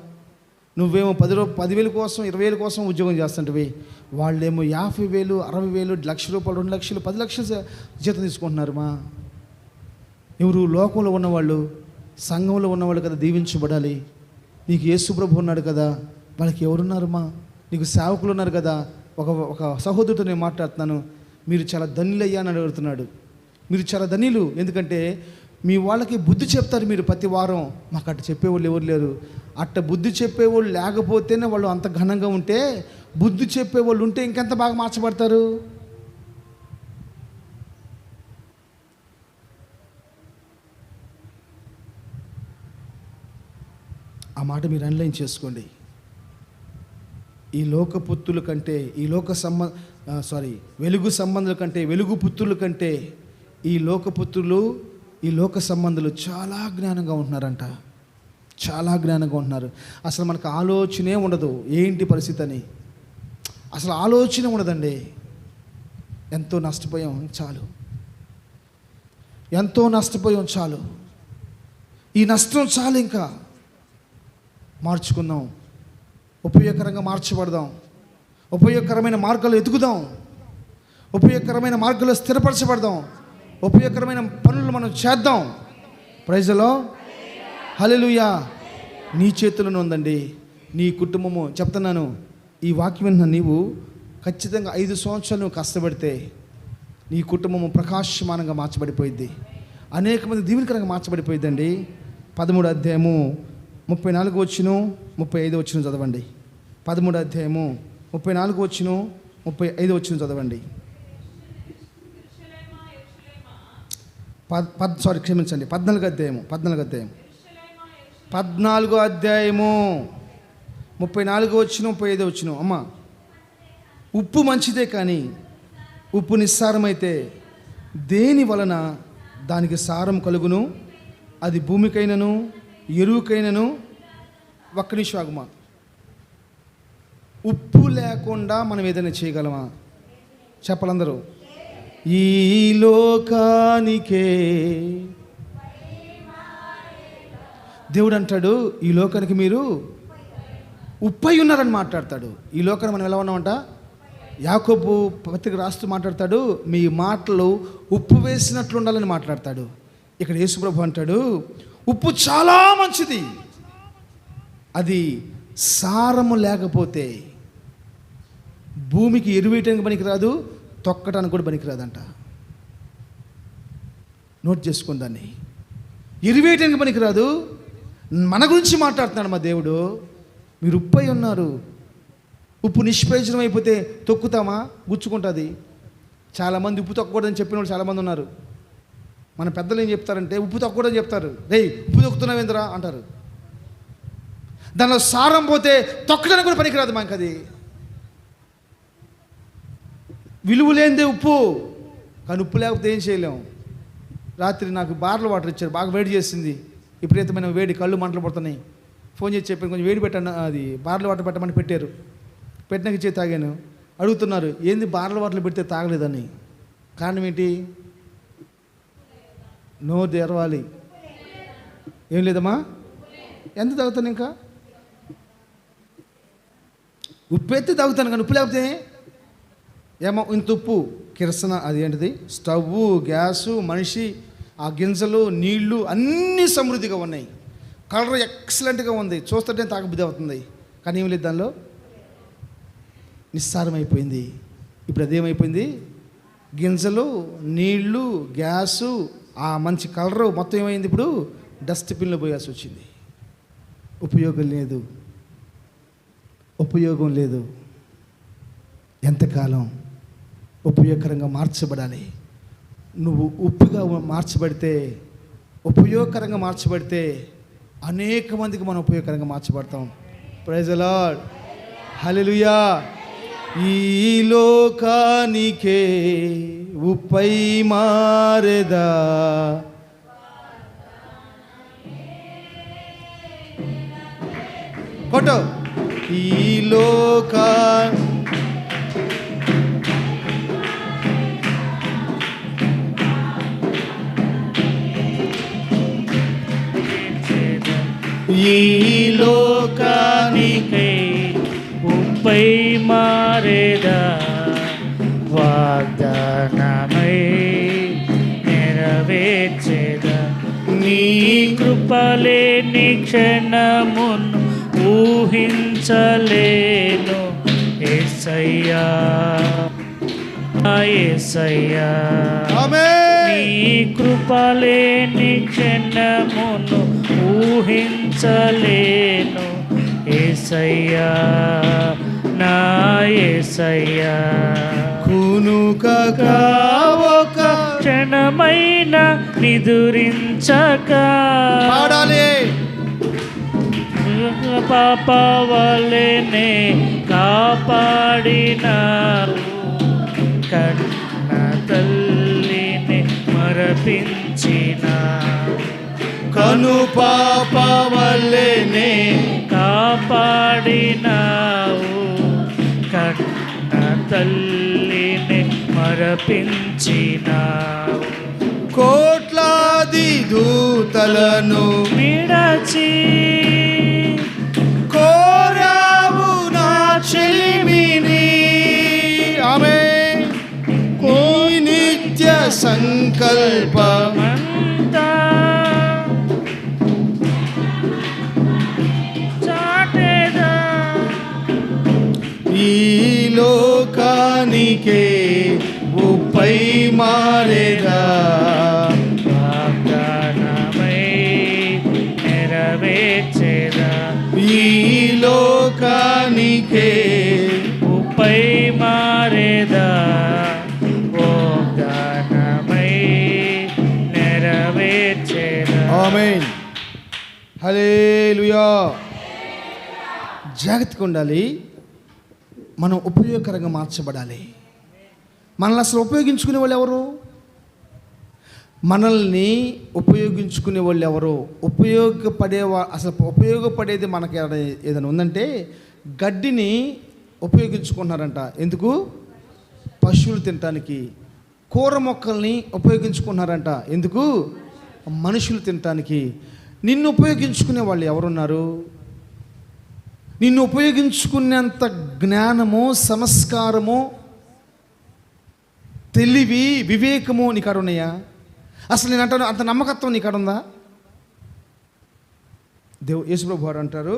[SPEAKER 1] నువ్వేమో 10,000 కోసం, 20,000 కోసం ఉద్యోగం చేస్తుంటివి, వాళ్ళేమో 50,000, 60,000, 1,00,000 రూపాయలు, 2 లక్షలు, 10 లక్షలు జీతం తీసుకుంటున్నారమ్మా. ఎవరు? లోకంలో ఉన్నవాళ్ళు, సంఘంలో ఉన్నవాళ్ళు కదా దీవించబడాలి. నీకు యేసు ప్రభు ఉన్నాడు కదా, వాళ్ళకి ఎవరున్నారమ్మా? నీకు సేవకులు ఉన్నారు కదా. ఒక సహోదరుతో నేను మాట్లాడుతున్నాను, మీరు చాలా ధన్యులయ్యా అని అడుగుతున్నాడు. మీరు చాలా ధన్యులు, ఎందుకంటే మీ వాళ్ళకి బుద్ధి చెప్తారు మీరు ప్రతి వారం. మాకు అట్ట చెప్పేవాళ్ళు ఎవరు లేరు. అట్ట బుద్ధి చెప్పేవాళ్ళు లేకపోతేనే వాళ్ళు అంత ఘనంగా ఉంటే, బుద్ధి చెప్పేవాళ్ళు ఉంటే ఇంకెంత బాగా మార్చబడతారు. ఆ మాట మీరు అనలైన్ చేసుకోండి. ఈ లోక పుత్రుల కంటే, ఈ వెలుగు సంబంధుల కంటే, వెలుగు పుత్రుల కంటే ఈ లోక పుత్రులు, ఈ లోక సంబంధులు చాలా జ్ఞానంగా ఉంటున్నారంట. చాలా జ్ఞానంగా ఉంటున్నారు. అసలు మనకు ఆలోచనే ఉండదు ఏంటి పరిస్థితి అని. అసలు ఆలోచన ఉండదండి. ఎంతో నష్టపోయాం చాలు, ఎంతో నష్టపోయాం చాలు. ఈ నష్టం చాలు, ఇంకా మార్చుకుందాం, ఉపయోగకరంగా మార్చబడదాం, ఉపయోగకరమైన మార్గాలు ఎదుగుదాం, ఉపయోగకరమైన మార్గాలు స్థిరపరచబడదాం, ఉపయోగకరమైన పనులు మనం చేద్దాం. ప్రైజ్ ది లార్డ్, హల్లెలూయా. నీ చేతుల్లోనే ఉందండి నీ కుటుంబము. చెప్తున్నాను, ఈ వాక్యం విన్న నీవు ఖచ్చితంగా 5 సంవత్సరాలు నువ్వు కష్టపడితే నీ కుటుంబము ప్రకాశమానంగా మార్చబడిపోయింది, అనేక మంది దీవెనకరంగా మార్చబడిపోయిందండి. 13వ అధ్యాయము 34 వచనం 35 వచనం చదవండి. 13వ అధ్యాయము 34 వచనం 35 వచనం చదవండి. క్షమించండి, 14వ అధ్యాయము 14వ అధ్యాయము 34 వచనం 35 వచనం. అమ్మ, ఉప్పు మంచిదే కానీ ఉప్పు నిస్సారమైతే దేని వలన దానికి సారం కలుగును? అది భూమికైనను ఎరువుకైనను. ఒక్క నిమిషం ఆగుమా. ఉప్పు లేకుండా మనం ఏదైనా చేయగలమా? చెప్పాలందరూ. ఈ లోకానికే దేవుడు అంటాడు, ఈ లోకానికి మీరు ఉప్పై ఉన్నారని మాట్లాడతాడు. ఈ లోకాన్ని మనం ఎలా ఉన్నామంట? యాకోబు పత్రిక రాస్తూ మాట్లాడతాడు, మీ మాటలు ఉప్పు వేసినట్లు ఉండాలని మాట్లాడతాడు. ఇక్కడ యేసుప్రభు అంటాడు, ఉప్పు చాలా మంచిది, అది సారము లేకపోతే భూమికి ఎరువేయటానికి పనికిరాదు, తొక్కటానికి కూడా పనికిరాదంట. నోట్ చేసుకోండి దాన్ని. ఎరువేయటానికి పనికిరాదు. మన గురించి మాట్లాడుతున్నాడు మా దేవుడు. మీరు ఉప్పై ఉన్నారు. ఉప్పు నిష్ప్రయోజనం అయిపోతే తొక్కుతామా? గుచ్చుకుంటుంది. చాలామంది ఉప్పు తొక్కకూడదని చెప్పిన వాళ్ళు చాలామంది ఉన్నారు. మన పెద్దలు ఏం చెప్తారంటే, ఉప్పు తొక్కకూడదని చెప్తారు. రేయ్, ఉప్పు తొక్కుతున్నావేంద్రా అంటారు. దానిలో సారం పోతే తొక్కడానికి కూడా పనికిరాదు. మాకు అది విలువ లేనిదే ఉప్పు. కానీ ఉప్పు లేకపోతే ఏం చేయలేము. రాత్రి నాకు బార్ల వాటర్ ఇచ్చారు, బాగా వేడి చేసింది, విపరీతమైన వేడి, కళ్ళు మంటలు పడుతున్నాయి. ఫోన్ చేసి చెప్పాను, కొంచెం వేడి పెట్టాను, అది బార్ల వాటర్ పెట్టమని పెట్టారు. పెట్టినాక ఇచ్చే తాగాను. అడుగుతున్నారు, ఏంది బార్ల వాటర్లు పెడితే తాగలేదని. కారణం ఏంటి? నోరు తెరవాలి. ఏం లేదమ్మా, ఎంత తాగుతాను? ఇంకా ఉప్పు ఎత్తి తాగుతాను, కానీ ఉప్పు లేకపోతే ఏమో ఇంత ఉప్పు, కిరసన, అది ఏంటిది, స్టవ్, గ్యాసు, మనిషి, ఆ గింజలు, నీళ్లు అన్నీ సమృద్ధిగా ఉన్నాయి. కలర్ ఎక్సలెంట్గా ఉంది, చూస్తుంటే తాగబుద్ధి అవుతుంది. కానీ ఏం లేదు, దానిలో నిస్సారమైపోయింది. ఇప్పుడు అదేమైపోయింది? గింజలు, నీళ్లు, గ్యాసు, ఆ మంచి కలరు మొత్తం ఏమైంది? ఇప్పుడు డస్ట్బిన్లో పోయాల్సి వచ్చింది. ఉపయోగం లేదు, ఉపయోగం లేదు. ఎంతకాలం ఉపయోగకరంగా మార్చబడాలి. నువ్వు ఉప్పుగా మార్చబడితే, ఉపయోగకరంగా మార్చబడితే అనేక మందికి మనం ఉపయోగకరంగా మార్చబడతాం. ప్రైజ్ ది లార్డ్, హల్లెలూయా. ఈ లోకానికే ఉప్పై మారెదా, కొట్టు. ఈ లోకా
[SPEAKER 2] ఈ లోకానికై ఉప్పై మారేదా, వాగ్దానమై నెరవేర్చేదా. నీ కృపలేని క్షణమును ఊహించలేను, యేసయ్యా నా యేసయ్యా
[SPEAKER 1] ఆమేన్.
[SPEAKER 2] నీ కృపలేని క్షణమును ఊహించలేను యేసయ్యా నా యేసయ్యా
[SPEAKER 1] కునుకక ఒక
[SPEAKER 2] క్షణమైన నిదురించక
[SPEAKER 1] పాడాలి.
[SPEAKER 2] పాప వలెనే కాపాడినావు కన్న తల్లిని మరపించిన
[SPEAKER 1] కను పాప వల్లెనే
[SPEAKER 2] కాపాడినావు కన్న తల్లిని మరపించినావు
[SPEAKER 1] కోట్లాది దూతలను
[SPEAKER 2] విడచి
[SPEAKER 1] కోరావు నా చెలిమిని. ఆమేన్. నీ నిత్య సంకల్పం
[SPEAKER 2] అంతా చాటేదా
[SPEAKER 1] ఈ లోకానికే ఉప్పై మారేదా.
[SPEAKER 2] వాగ్దానమై నెరవేర్చేదా
[SPEAKER 1] ఈ లోకానికే
[SPEAKER 2] ఉప్పై మారేదా వాగ్దానమై నెరవేర్చేదా
[SPEAKER 1] ఆమేన్. హల్లెలూయా. జాగ్రత్తగా ఉండాలి. మనం ఉపయోగకరంగా మార్చబడాలి. మనల్ని అసలు ఉపయోగించుకునే వాళ్ళు ఎవరు? మనల్ని ఉపయోగించుకునే వాళ్ళు ఎవరు? అసలు ఉపయోగపడేది మనకి ఏదైనా ఉందంటే గడ్డిని ఉపయోగించుకుంటున్నారంట. ఎందుకు? పశువులు తినటానికి. కూర మొక్కల్ని ఉపయోగించుకుంటున్నారంట. ఎందుకు? మనుషులు తినటానికి. నిన్ను ఉపయోగించుకునే వాళ్ళు ఎవరున్నారు? నిన్ను ఉపయోగించుకునేంత జ్ఞానము, సంస్కారము, తెలివి, వివేకము నీ కాడ ఉన్నాయా? అసలు నేను అంటాను, అంత నమ్మకత్వం నీ కాడ ఉందా? యేసుప్రభు వారు అంటారు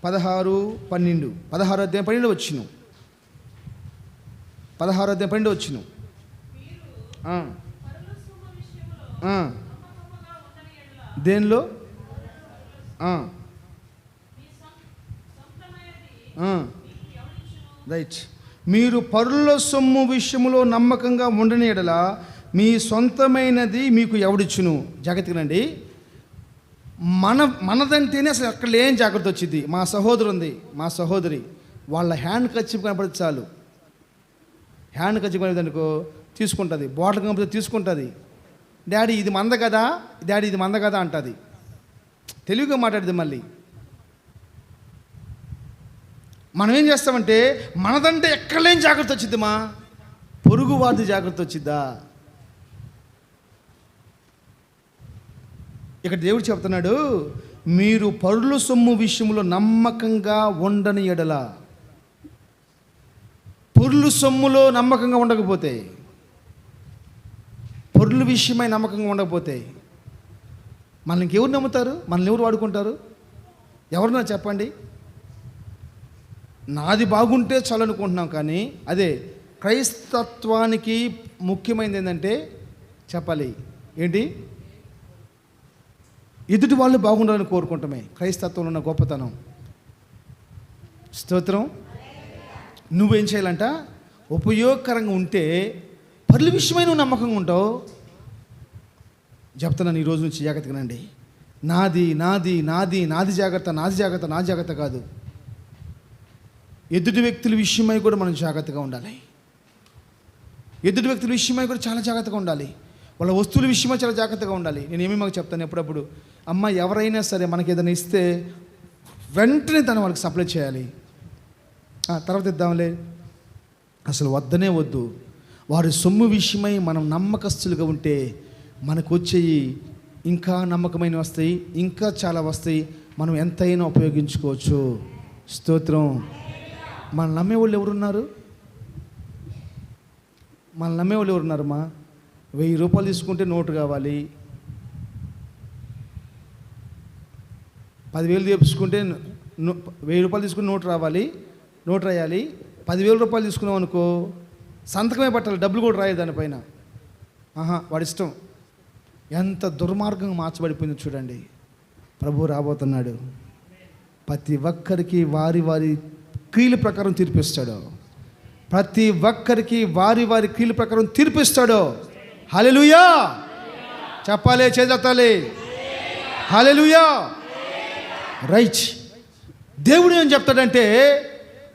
[SPEAKER 1] 16:12 16వ అధ్యాయం 12 వచ్చిన 16వ అధ్యాయం 12 వచ్చిన దేనిలో? రైట్. మీరు పరుల సొమ్ము విషయంలో నమ్మకంగా ఉండని ఎడల మీ సొంతమైనది మీకు ఎవడిచ్చును. జాగ్రత్తగానండి. మనదంటేనే అసలు అక్కడ ఏం జాగ్రత్త వచ్చింది. మా సహోదరు ఉంది, మా సహోదరి, వాళ్ళ హ్యాండ్ కచ్చిప్ కనపడితే చాలు. హ్యాండ్ కచ్చిప్ కనపడేదనుకో తీసుకుంటుంది, బాటిల్ కనపడితే తీసుకుంటుంది. డాడీ ఇది మంద కదా, డాడీ ఇది మంద కదా అంటుంది. తెలివిగా మాట్లాడేది. మళ్ళీ మనం ఏం చేస్తామంటే మనదంటే ఎక్కడలేని జాగ్రత్త వచ్చింది. మా పొరుగు వారిది జాగ్రత్త వచ్చిద్దా? ఇక్కడ దేవుడు చెప్తున్నాడు, మీరు పరుల సొమ్ము విషయంలో నమ్మకంగా ఉండని ఎడల. పొరుల సొమ్ములో నమ్మకంగా ఉండకపోతే, పొరుల విషయమై నమ్మకంగా ఉండకపోతే మనల్ని ఇంకెవరు నమ్ముతారు? మనల్ని ఎవరు వాడుకుంటారు? ఎవరన్నా చెప్పండి. నాది బాగుంటే చాలు అనుకుంటున్నాం. కానీ అదే క్రైస్తత్వానికి ముఖ్యమైనది ఏంటంటే చెప్పాలి ఏంటి? ఎదుటి వాళ్ళు బాగుండాలని కోరుకుంటామే క్రైస్తత్వంలో ఉన్న గొప్పతనం. స్తోత్రం. నువ్వేం చేయాలంట? ఉపయోగకరంగా ఉంటే పరుల విషయమై నువ్వు నమ్మకంగా ఉంటావు. చెప్తున్నాను ఈరోజు నుంచి జాగ్రత్తగానండి. నాది నాది నాది నాది జాగ్రత్త, నాది జాగ్రత్త, నా జాగ్రత్త కాదు. ఎదుటి వ్యక్తుల విషయమై కూడా మనం జాగ్రత్తగా ఉండాలి. ఎదుటి వ్యక్తుల విషయమై కూడా చాలా జాగ్రత్తగా ఉండాలి. వాళ్ళ వస్తువుల విషయమై చాలా జాగ్రత్తగా ఉండాలి. నేను ఏమీ మాకు చెప్తాను ఎప్పుడప్పుడు, అమ్మ ఎవరైనా సరే మనకి ఏదైనా ఇస్తే వెంటనే దాన్ని వాళ్ళకి సప్లై చేయాలి. తర్వాత ఇద్దాంలే, అసలు వద్దనే వద్దు. వారి సొమ్ము విషయమై మనం నమ్మకస్తులుగా ఉంటే మనకు వచ్చేవి ఇంకా నమ్మకమైనవి వస్తాయి, ఇంకా చాలా వస్తాయి. మనం ఎంతైనా ఉపయోగించుకోవచ్చు. స్తోత్రం. మనం నమ్మేవాళ్ళు ఎవరున్నారు? మనం నమ్మేవాళ్ళు ఎవరున్నారమ్మా? 1000 రూపాయలు తీసుకుంటే నోటు కావాలి, 10,000 తీసుకుంటే 1000 రూపాయలు తీసుకుని నోటు రావాలి, నోటు రాయాలి. 10,000 రూపాయలు తీసుకున్నాం అనుకో, సంతకమే పట్టాలి, డబ్బులు కూడా రాయదు దానిపైన. వాడి ఇష్టం. ఎంత దుర్మార్గంగా మార్చబడిపోయింది చూడండి. ప్రభు రాబోతున్నాడు. ప్రతి ఒక్కరికి వారి వారి క్రియల ప్రకారం తీర్పిస్తాడు. ప్రతి ఒక్కరికి వారి వారి క్రియల ప్రకారం తీర్పిస్తాడు. హల్లెలూయా చెప్పాలి, చేదెత్తాలి. హల్లెలూయా. రైట్. దేవుడు ఏం చెప్తాడంటే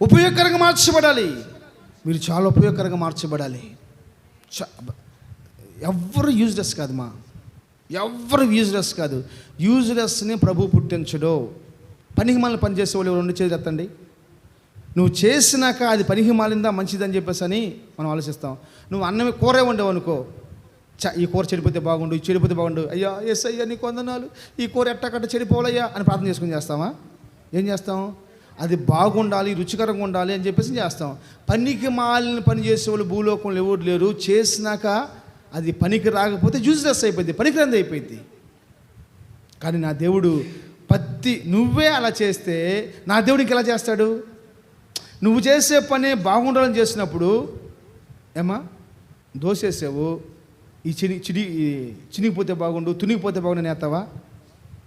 [SPEAKER 1] ఉపయోగకరంగా మార్చబడాలి. మీరు చాలా ఉపయోగకరంగా మార్చబడాలి. ఎవ్వరు యూజ్లెస్ కాదు ఎవ్వరు యూజ్లెస్ కాదు. యూజ్లెస్ని ప్రభు పుట్టించడు. పనికి మాలిన పని చేసే వాళ్ళు ఎవరు చేదెత్తండి. నువ్వు చేసినాక అది పనికి మాలిందా మంచిదని చెప్పేసి అని మనం ఆలోచిస్తాం. నువ్వు అన్నమే కూరే ఉండవు అనుకో, ఈ కూర చెడిపోతే బాగుండు, ఇది చెడిపోతే బాగుండు, అయ్యా ఎస్ అయ్యా నీకు వందనాలు, ఈ కూర ఎట్టకట్ట చెడిపోవాలయ్యా అని ప్రార్థన చేసుకుని చేస్తామా? ఏం చేస్తాం? అది బాగుండాలి, రుచికరంగా ఉండాలి అని చెప్పేసి చేస్తాం. పనికి మాలిన పని చేసే వాళ్ళు భూలోకంలో ఎవరు లేరు. చేసినాక అది పనికి రాకపోతే యూజ్లెస్ అయిపోయింది, పనికిరంది అయిపోయింది. కానీ నా దేవుడు నువ్వే అలా చేస్తే నా దేవుడు ఇంకెలా చేస్తాడు? నువ్వు చేసే పని బాగుండాలని చేసినప్పుడు దోసేసావు, ఈ చినిగిపోతే బాగుండు, తునిగిపోతే బాగుండు అని వేస్తావా?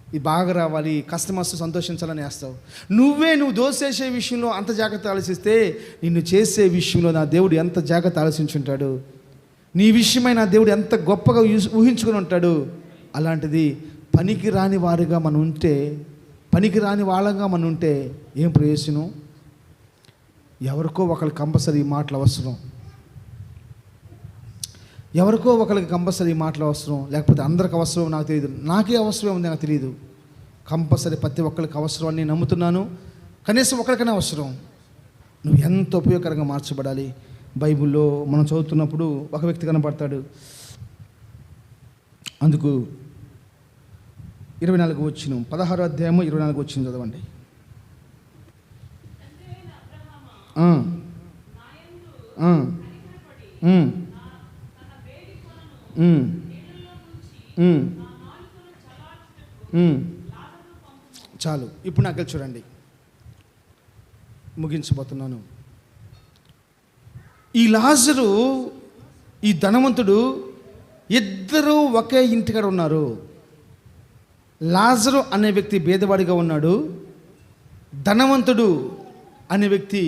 [SPEAKER 1] ఇది బాగా రావాలి, కస్టమర్స్ సంతోషించాలని వేస్తావు. నువ్వు దోసేసే విషయంలో అంత జాగ్రత్త ఆలోచిస్తే నిన్ను చేసే విషయంలో నా దేవుడు ఎంత జాగ్రత్త ఆలోచించుంటాడు. నీ విషయమై నా దేవుడు ఎంత గొప్పగా ఊహించుకుని ఉంటాడు. అలాంటిది పనికి రాని వారిగా మనం ఉంటే, పనికి రాని వాళ్ళగా మనం ఉంటే ఏం ప్రయోజనం? ఎవరికో ఒకరికి కంపల్సరీ మాటలు అవసరం, ఎవరికో ఒకరికి కంపల్సరీ మాటలు అవసరం, లేకపోతే అందరికి అవసరం నాకు తెలియదు, నాకే అవసరం ఉంది నాకు తెలియదు. కంపల్సరీ ప్రతి ఒక్కరికి అవసరం అని నమ్ముతున్నాను. కనీసం ఒకరికైనా అవసరం. నువ్వు ఎంత ఉపయోగకరంగా మార్చబడాలి. బైబిల్లో మనం చదువుతున్నప్పుడు ఒక వ్యక్తి కనపడతాడు. అందుకు 24 వచ్చిన 16వ అధ్యాయము 24 వచ్చిన చదవండి. చాలు. ఇప్పుడు నాకు చూడండి, ముగించబోతున్నాను. ఈ లాజరు, ఈ ధనవంతుడు ఇద్దరూ ఒకే ఇంటికాడ ఉన్నారు. లాజరు అనే వ్యక్తి భేదవాడిగా ఉన్నాడు. ధనవంతుడు అనే వ్యక్తి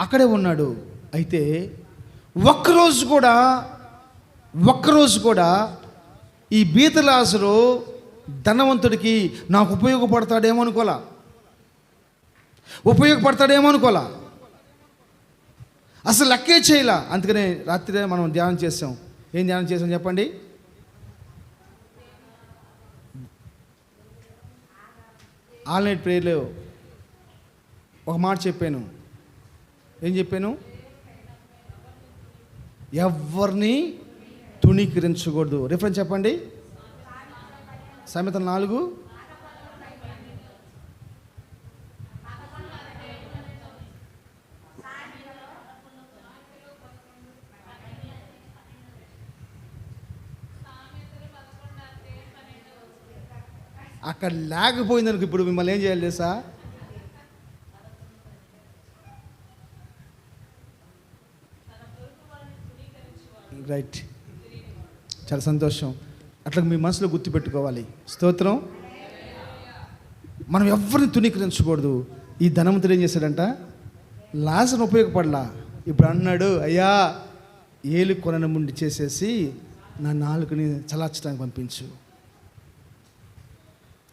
[SPEAKER 1] అక్కడే ఉన్నాడు. అయితే ఒక్కరోజు కూడా ఈ బీద లాజరు ధనవంతుడికి నాకు ఉపయోగపడతాడేమో అనుకోలా, అసలు లెక్కే చేయలా. అందుకనే రాత్రి మనం ధ్యానం చేసాం. ఏం ధ్యానం చేసాం చెప్పండి? ఆల్ నైట్ ప్రేయర్లో ఒక మాట చెప్పాను. ఏం చెప్పాను? ఎవరిని తుణీకరించకూడదు. రిఫరెన్స్ చెప్పండి. సామెతలు 4. అక్కడ లేకపోయిందనుకో ఇప్పుడు మిమ్మల్ని ఏం చేయాలి తెలుసా? రైట్, చాలా సంతోషం. అట్లా మీ మనసులో గుర్తుపెట్టుకోవాలి. స్తోత్రం. మనం ఎవరిని తుణీకరించకూడదు. ఈ ధనవంతుడు ఏం చేశాడంట? లాజరును ఉపయోగపడలా. ఇప్పుడు అన్నాడు, అయ్యా ఏలు కొనను ముండి చేసేసి నా నాలుకని చలార్చడానికి పంపించు.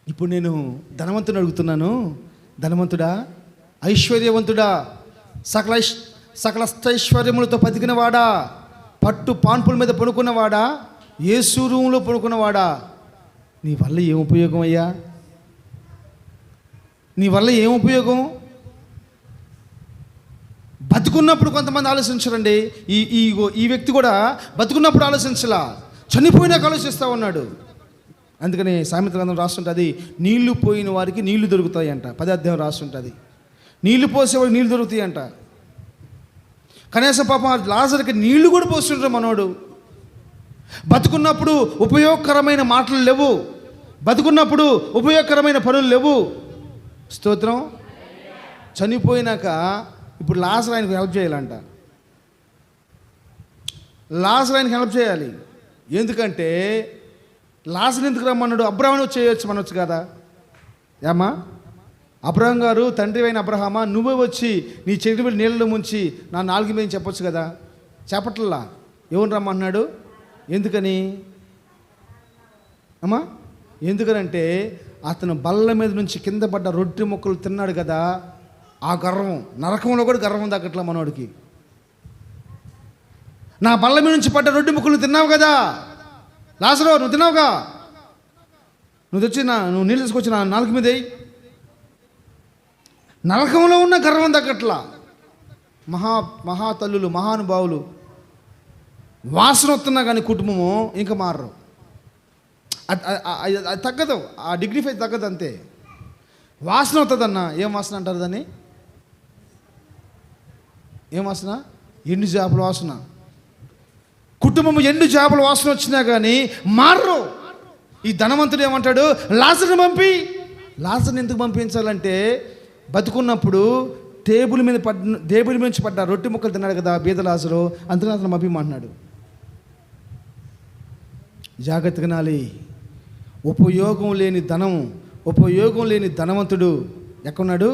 [SPEAKER 1] ఇప్పుడు నేను ధనవంతుని అడుగుతున్నాను, ధనవంతుడా, ఐశ్వర్యవంతుడా, సకల ఐశ్వర్యములతో బతికినవాడా, పట్టు పాన్పుల మీద పడుకున్నవాడా, యేసు రూములో పడుకున్నవాడా, నీ వల్ల ఏం ఉపయోగం అయ్యా? నీ వల్ల ఏం ఉపయోగం? బతుకున్నప్పుడు కొంతమంది ఆలోచించరండి. ఈ వ్యక్తి కూడా బతుకున్నప్పుడు ఆలోచించలా, చనిపోయినాక ఆలోచిస్తూ ఉన్నాడు. అందుకని సామెత గ్రంథం రాస్తుంటుంది, నీళ్లు పోయిన వారికి నీళ్లు దొరుకుతాయి అంట. 10వ అధ్యాయం రాస్తుంటుంది. నీళ్లు పోసేవాడికి నీళ్లు దొరుకుతాయి అంట. కనీసం పాపం లాజరుకి నీళ్లు కూడా పోస్తుంటారు మనోడు. బతుకున్నప్పుడు ఉపయోగకరమైన మాటలు లేవు, బతుకున్నప్పుడు ఉపయోగకరమైన పనులు లేవు. స్తోత్రం. చనిపోయినాక ఇప్పుడు లాజరు ఆయనకు హెల్ప్ చేయాలంట. లాజరు ఆయనకు హెల్ప్ చేయాలి. ఎందుకంటే లాజరు ఎందుకు రమ్మన్నాడు? అబ్రహామును చేయొచ్చు మనొచ్చు కదా. ఏమా అబ్రహాం గారు, తండ్రి అయిన అబ్రహామా, నువ్వే వచ్చి నీ చెట్టు మీద నీళ్ళలో ముంచి నా నాలుగు మీద చెప్పొచ్చు కదా. చెప్పట్లా. ఎవరు రమ్మన్నాడు? ఎందుకని అమ్మా? ఎందుకనంటే అతను బల్ల మీద నుంచి కింద పడ్డ రొట్టె ముక్కలు తిన్నాడు కదా. ఆ గర్వం, నరకంలో కూడా గర్వం తగ్గట్లా మనోడికి. నా బల్ల మీద నుంచి పడ్డ రొట్టె ముక్కలు తిన్నావు కదా లాజరు, నువ్వు తిన్నావుగా, నువ్వు తెచ్చి నువ్వు నీళ్ళు తీసుకొచ్చి నా నాలుగు మీద వేయి. నరకంలో ఉన్న గర్వం తగ్గట్లా. మహాతల్లులు, మహానుభావులు వాసన వస్తున్నా కానీ కుటుంబము ఇంకా మారరు. అది తగ్గదు, ఆ డిగ్నిఫై తగ్గదు అంతే. వాసన అవుతుందన్న. ఏం వాసన అంటారు దాన్ని? ఏం వాసన? ఎండు చేపల వాసన. కుటుంబము ఎండు చేపల వాసన వచ్చినా కానీ మారరు. ఈ ధనవంతుడు ఏమంటాడు? లాజరుని పంపి. లాజరుని ఎందుకు పంపించాలంటే బతుకున్నప్పుడు టేబుల్ మీద నుంచి పడ్డ రొట్టె ముక్కలు తిన్నాడు కదా బీద లాజరు, అందుకని అతను పంపిమంటున్నాడు. జాగ్రత్తగా నాలి. ఉపయోగం లేని ధనము, ఉపయోగం లేని ధనవంతుడు ఎక్కడున్నాడు?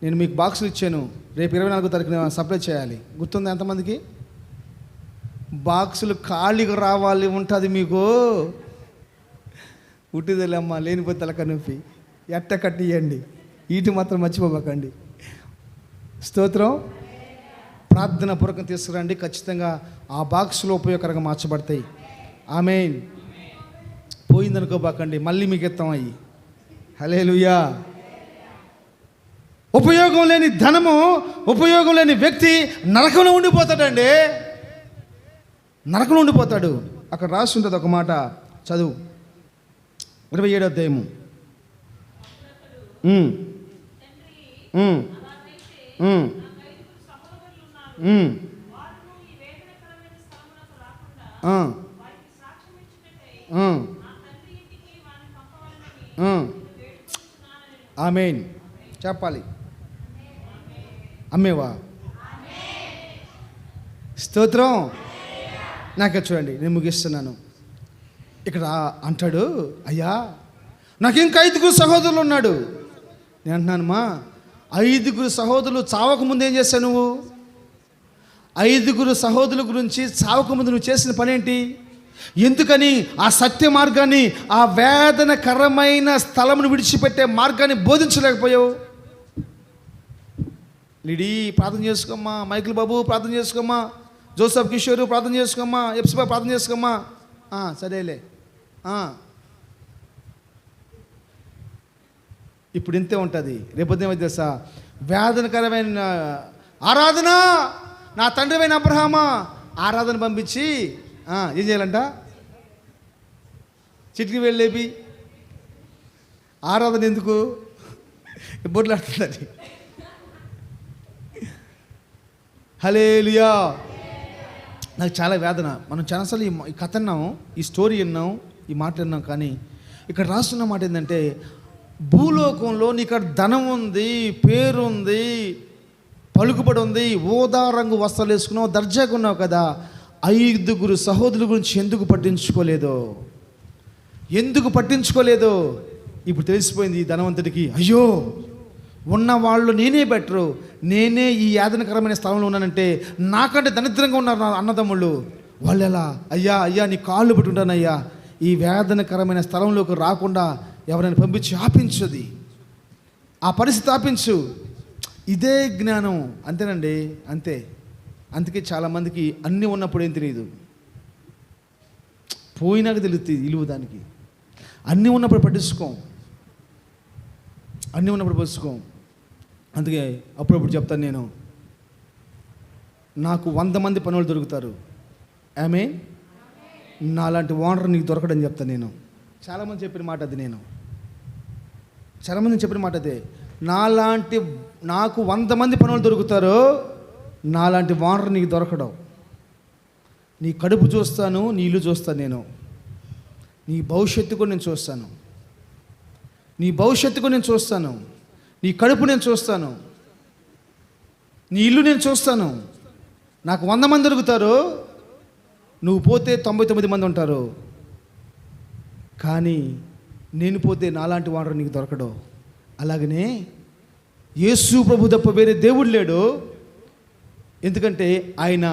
[SPEAKER 1] నేను మీకు బాక్సులు ఇచ్చాను, రేపు 24వ తారీఖున సప్లై చేయాలి. గుర్తుంది ఎంతమందికి? బాక్సులు ఖాళీగా రావాలి ఉంటుంది మీకు. ఉట్టిదలేమ్మా, లేనిపోతే తలక నొప్పి. ఎట్ట కట్టియండి, వీటి మాత్రం మర్చిపోకండి. స్తోత్రం. ప్రార్థన పూర్వకం తీసుకురండి, ఖచ్చితంగా ఆ బాక్సులో ఉపయోగకరంగా మార్చబడతాయి. ఆమేన్. పోయిందనుకోబాకండి, మళ్ళీ మీకు ఎత్తాం అయ్యి. హల్లెలూయా. ఉపయోగం లేని ధనము, ఉపయోగం లేని వ్యక్తి నరకంలో ఉండిపోతాడండి. నరకంలో ఉండిపోతాడు. అక్కడ రాసి ఉంటుంది ఒక మాట, చదువు. 27వ అధ్యాయము. ఆమేన్ చెప్పాలి. అమ్మేవా? స్తోత్రం. నాకు చూడండి, నేను ముగిస్తున్నాను. ఇక్కడ అంటాడు, అయ్యా నాకు ఇంకా 5 సహోదరులు ఉన్నాడు. నేను అంటున్నానమ్మా, 5 సహోదరులు చావకముందు ఏం చేశావు నువ్వు? 5 సహోదరుల గురించి చావకముందు నువ్వు చేసిన పని ఏంటి? ఎందుకని ఆ సత్య మార్గాన్ని, ఆ వేదనకరమైన స్థలమును విడిచిపెట్టే మార్గాన్ని బోధించలేకపోయావు? లిడీ ప్రార్థన చేసుకోమ్మా, మైకిల్ బాబు ప్రార్థన చేసుకోమ్మా, జోసఫ్ కిషోరు ప్రార్థన చేసుకోమ్మా, ఎప్సిబా ప్రార్థన చేసుకోమ్మా. సరేలే. ఇప్పుడు ఇంతే ఉంటుంది. రేపొద్దు తెలుసా, వేదనకరమైన ఆరాధన, నా తండ్రివైన అబ్రహామా ఆరాధన పంపించి ఏం చేయాలంట? చిటికి వెళ్ళేపి. ఆరాధన ఎందుకు? బొట్లాడుతుందని. హల్లెలూయా. నాకు చాలా వేదన. మనం చాలాసార్లు ఈ కథ విన్నాము, ఈ స్టోరీ విన్నాం, ఈ మాట విన్నాం. కానీ ఇక్కడ రాస్తున్న మాట ఏంటంటే, భూలోకంలో నీకు ధనం ఉంది, పేరు ఉంది, పలుకుబడి ఉంది, ఊదా రంగు వస్త్రాలు వేసుకున్నావు, దర్జాగా ఉన్నావు కదా. 5 సహోదరుల గురించి ఎందుకు పట్టించుకోలేదో? ఎందుకు పట్టించుకోలేదో? ఇప్పుడు తెలిసిపోయింది ఈ ధనవంతుడికి. అయ్యో, ఉన్న వాళ్ళు నేనే బెటరు, నేనే ఈ యాదనకరమైన స్థలంలో ఉన్నానంటే నాకంటే దరిద్రంగా ఉన్నారు నా అన్నదమ్ముళ్ళు. వాళ్ళు ఎలా? అయ్యా అయ్యా నీ కాళ్ళు పెట్టుంటానయ్యా, ఈ వేదనకరమైన స్థలంలోకి రాకుండా ఎవరైనా పంపించి ఆపించుది, ఆ పరిస్థితి ఆపించు. ఇదే జ్ఞానం. అంతేనండి, అంతే. అందుకే చాలామందికి అన్నీ ఉన్నప్పుడు ఏం తెలియదు, పోయినాక తెలుస్తుంది విలువ దానికి. అన్నీ ఉన్నప్పుడు పట్టించుకోం, అన్నీ ఉన్నప్పుడు పట్టించుకోం. అందుకే అప్పుడప్పుడు చెప్తాను నేను, నాకు 100 మంది పనులు దొరుకుతారు, ఆమేన్, నాలాంటి ఓనర్ నీకు దొరకడని చెప్తాను నేను. చాలామంది చెప్పిన మాట అది. చాలామంది చెప్పిన మాట అదే. నాకు 100 మంది పనులు దొరుకుతారు, నాలాంటి ఓనర్ నీకు దొరకడం. నీ కడుపు చూస్తాను, నీ ఇల్లు చూస్తాను నేను, నీ భవిష్యత్తు కూడా నేను చూస్తాను, నీ భవిష్యత్తు కూడా నేను చూస్తాను, నీ కడుపు నేను చూస్తాను. నీ ఇల్లు నేను చూస్తాను. నాకు 100 మంది దొరుకుతారు, నువ్వు పోతే 99 మంది ఉంటారు. కానీ నేను పోతే నాలాంటి వాడు నీకు దొరకడు. అలాగనే యేసు ప్రభు తప్ప వేరే దేవుడు లేడు. ఎందుకంటే ఆయన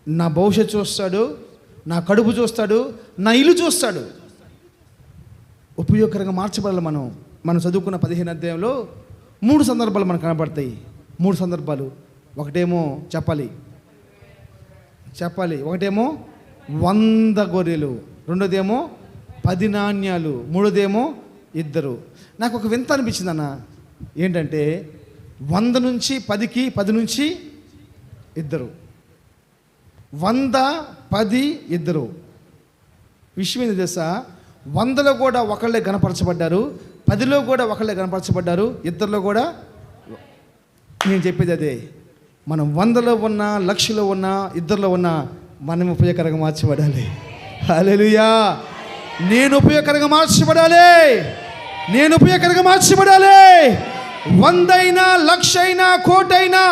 [SPEAKER 1] నా భవిష్యత్తు చూస్తాడు, నా కడుపు చూస్తాడు, నా ఇల్లు చూస్తాడు. ఉపయోగకరంగా మార్చబడాలి. మనం చదువుకున్న 15 అధ్యాయంలో 3 సందర్భాలు మనకు కనబడతాయి. 3 సందర్భాలు. ఒకటేమో చెప్పాలి, ఒకటేమో 100 గొర్రెలు, రెండోదేమో 10 నాణ్యాలు, మూడోదేమో 2. నాకు ఒక వింత అనిపించింది అన్న. ఏంటంటే 100 నుంచి 10కి, 10 నుంచి 2. 100, 10, 2. విషయం ఏంటి తెలుసా? 100లో కూడా ఒకళ్ళే గణపరచబడ్డారు, 10లో కూడా ఒకళ్ళే గణపరచబడ్డారు, 2లో కూడా. నేను చెప్పేది అదే. మనం 100లో ఉన్నా, 1,00,000లో ఉన్నా, 2లో ఉన్నా, మనం ఉపయోగకరంగా మార్చబడాలి. హల్లెలూయా. నేను ఉపయోగకరంగా మార్చబడాలి. 100 అయినా, 1,00,000 అయినా, 1,00,00,000 అయినా,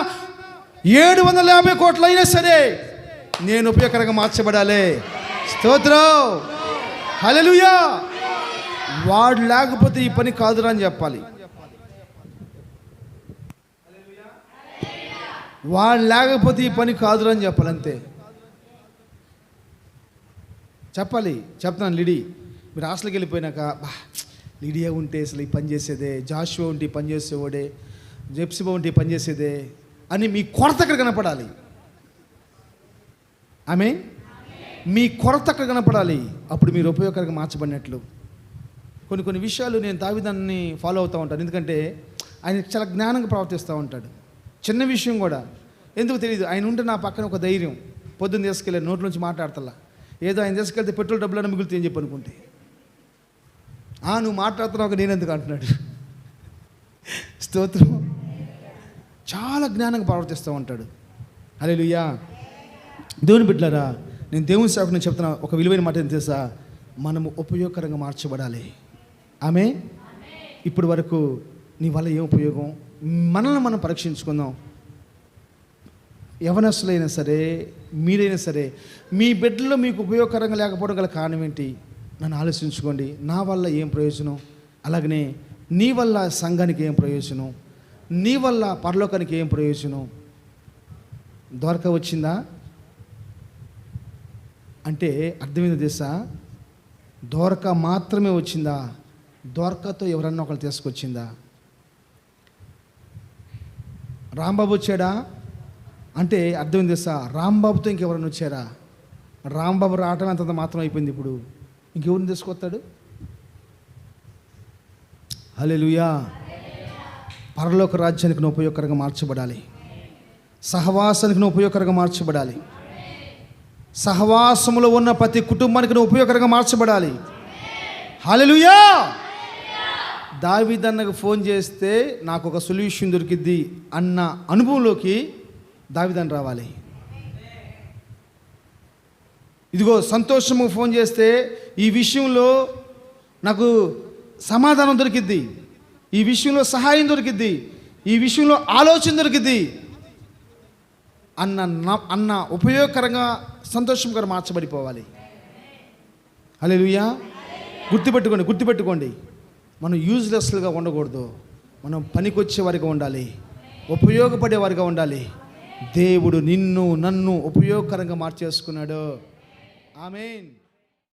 [SPEAKER 1] 750 కోట్లు అయినా సరే నేను ఉపయోగకరంగా మార్చబడాలి. స్తోత్రం. హల్లెలూయా. వాడు లేకపోతే ఈ పని కాదురా అని చెప్పాలి. వాడు లేకపోతే ఈ పని కాదురా అని చెప్పాలి. అంతే చెప్పాలి. చెప్తాను. మీరు హాస్టల్కి వెళ్ళిపోయినాక, లిడియా ఉంటే అసలు ఈ పని చేసేదే, జాషువా ఉంటే ఈ పని చేసేవాడే, జెప్సిబా ఉంటే ఈ పని చేసేదే అని మీ కొరత అక్కడ కనపడాలి. మీ కొరత అక్కడ కనపడాలి. అప్పుడు మీరు ఉపయోగకరంగా మార్చబడినట్లు. కొన్ని విషయాలు నేను దావీదుని ఫాలో అవుతూ ఉంటాను. ఎందుకంటే ఆయన చాలా జ్ఞానంగా ప్రవర్తిస్తూ ఉంటాడు. చిన్న విషయం కూడా ఎందుకు తెలియదు. ఆయన ఉంటే నా పక్కన ఒక ధైర్యం. పొద్దున్న తీసుకెళ్ళాను, నోట్ల నుంచి మాట్లాడతలా. ఏదో ఆయన తీసుకెళ్తే పెట్రోల్ డబ్బులను మిగులుతాయి అని చెప్పి అనుకుంటే, నువ్వు మాట్లాడుతున్నావు నేను ఎందుకు అంటున్నాడు. స్తోత్రం. చాలా జ్ఞానంగా ప్రవర్తిస్తూ ఉంటాడు. హల్లెలూయా. దేవుని బిడ్డలారా, నేను దేవుని సేవకు నేను చెప్తున్నా ఒక విలువైన మాట ఏంటి తెలుసా? మనము ఉపయోగకరంగా మార్చబడాలి. ఇప్పటి వరకు నీ వల్ల ఏం ఉపయోగం? మనల్ని మనం పరీక్షించుకుందాం. యవనస్తులైనా సరే, మీరైనా సరే, మీ బిడ్డలో మీకు ఉపయోగకరంగా లేకపోవడం గల కారణం ఏంటి? నన్ను ఆలోచించుకోండి. నా వల్ల ఏం ప్రయోజనం? అలాగనే నీ వల్ల సంఘానికి ఏం ప్రయోజనం? నీ వల్ల పరలోకానికి ఏం ప్రయోజనం? ద్వారక వచ్చిందా అంటే అర్థమైంది తెలుసా? ద్వారక మాత్రమే వచ్చిందా? ద్వారకతో ఎవరన్నా ఒకరు తీసుకొచ్చిందా? రాంబాబు వచ్చాడా అంటే అర్థమైంది తెలుసా? రాంబాబుతో ఇంకెవరన్నా వచ్చారా? రాంబాబు రావటం అంతంత మాత్రం అయిపోయింది. ఇప్పుడు ఇంకెవరిని తీసుకొస్తాడు? హల్లెలూయా. పరలోక రాజ్యానికి నువ్వు ఉపయోగకరంగా మార్చబడాలి. సహవాసానికి నువ్వు ఉపయోగకరంగా మార్చబడాలి. సహవాసములో ఉన్న ప్రతి కుటుంబానికి నువ్వు ఉపయోగకరంగా మార్చబడాలి. హల్లెలూయా. దావీదన్నకు ఫోన్ చేస్తే నాకు ఒక సొల్యూషన్ దొరికిద్ది అన్న అనుభవంలోకి దావీదన్న రావాలి. ఇదిగో సంతోషము ఫోన్ చేస్తే ఈ విషయంలో నాకు సమాధానం దొరికిద్ది, ఈ విషయంలో సహాయం దొరికిద్ది, ఈ విషయంలో ఆలోచన దొరికిద్ది అన్న ఉపయోగకరంగా సంతోషంగా మార్చబడిపోవాలి. హల్లెలూయా. గుర్తుపెట్టుకోండి. మనం యూజ్లెస్గా ఉండకూడదు. మనం పనికొచ్చే వారిగా ఉండాలి, ఉపయోగపడే వారిగా ఉండాలి. దేవుడు నిన్ను నన్ను ఉపయోగకరంగా మార్చేసుకున్నాడు. ఆమేన్.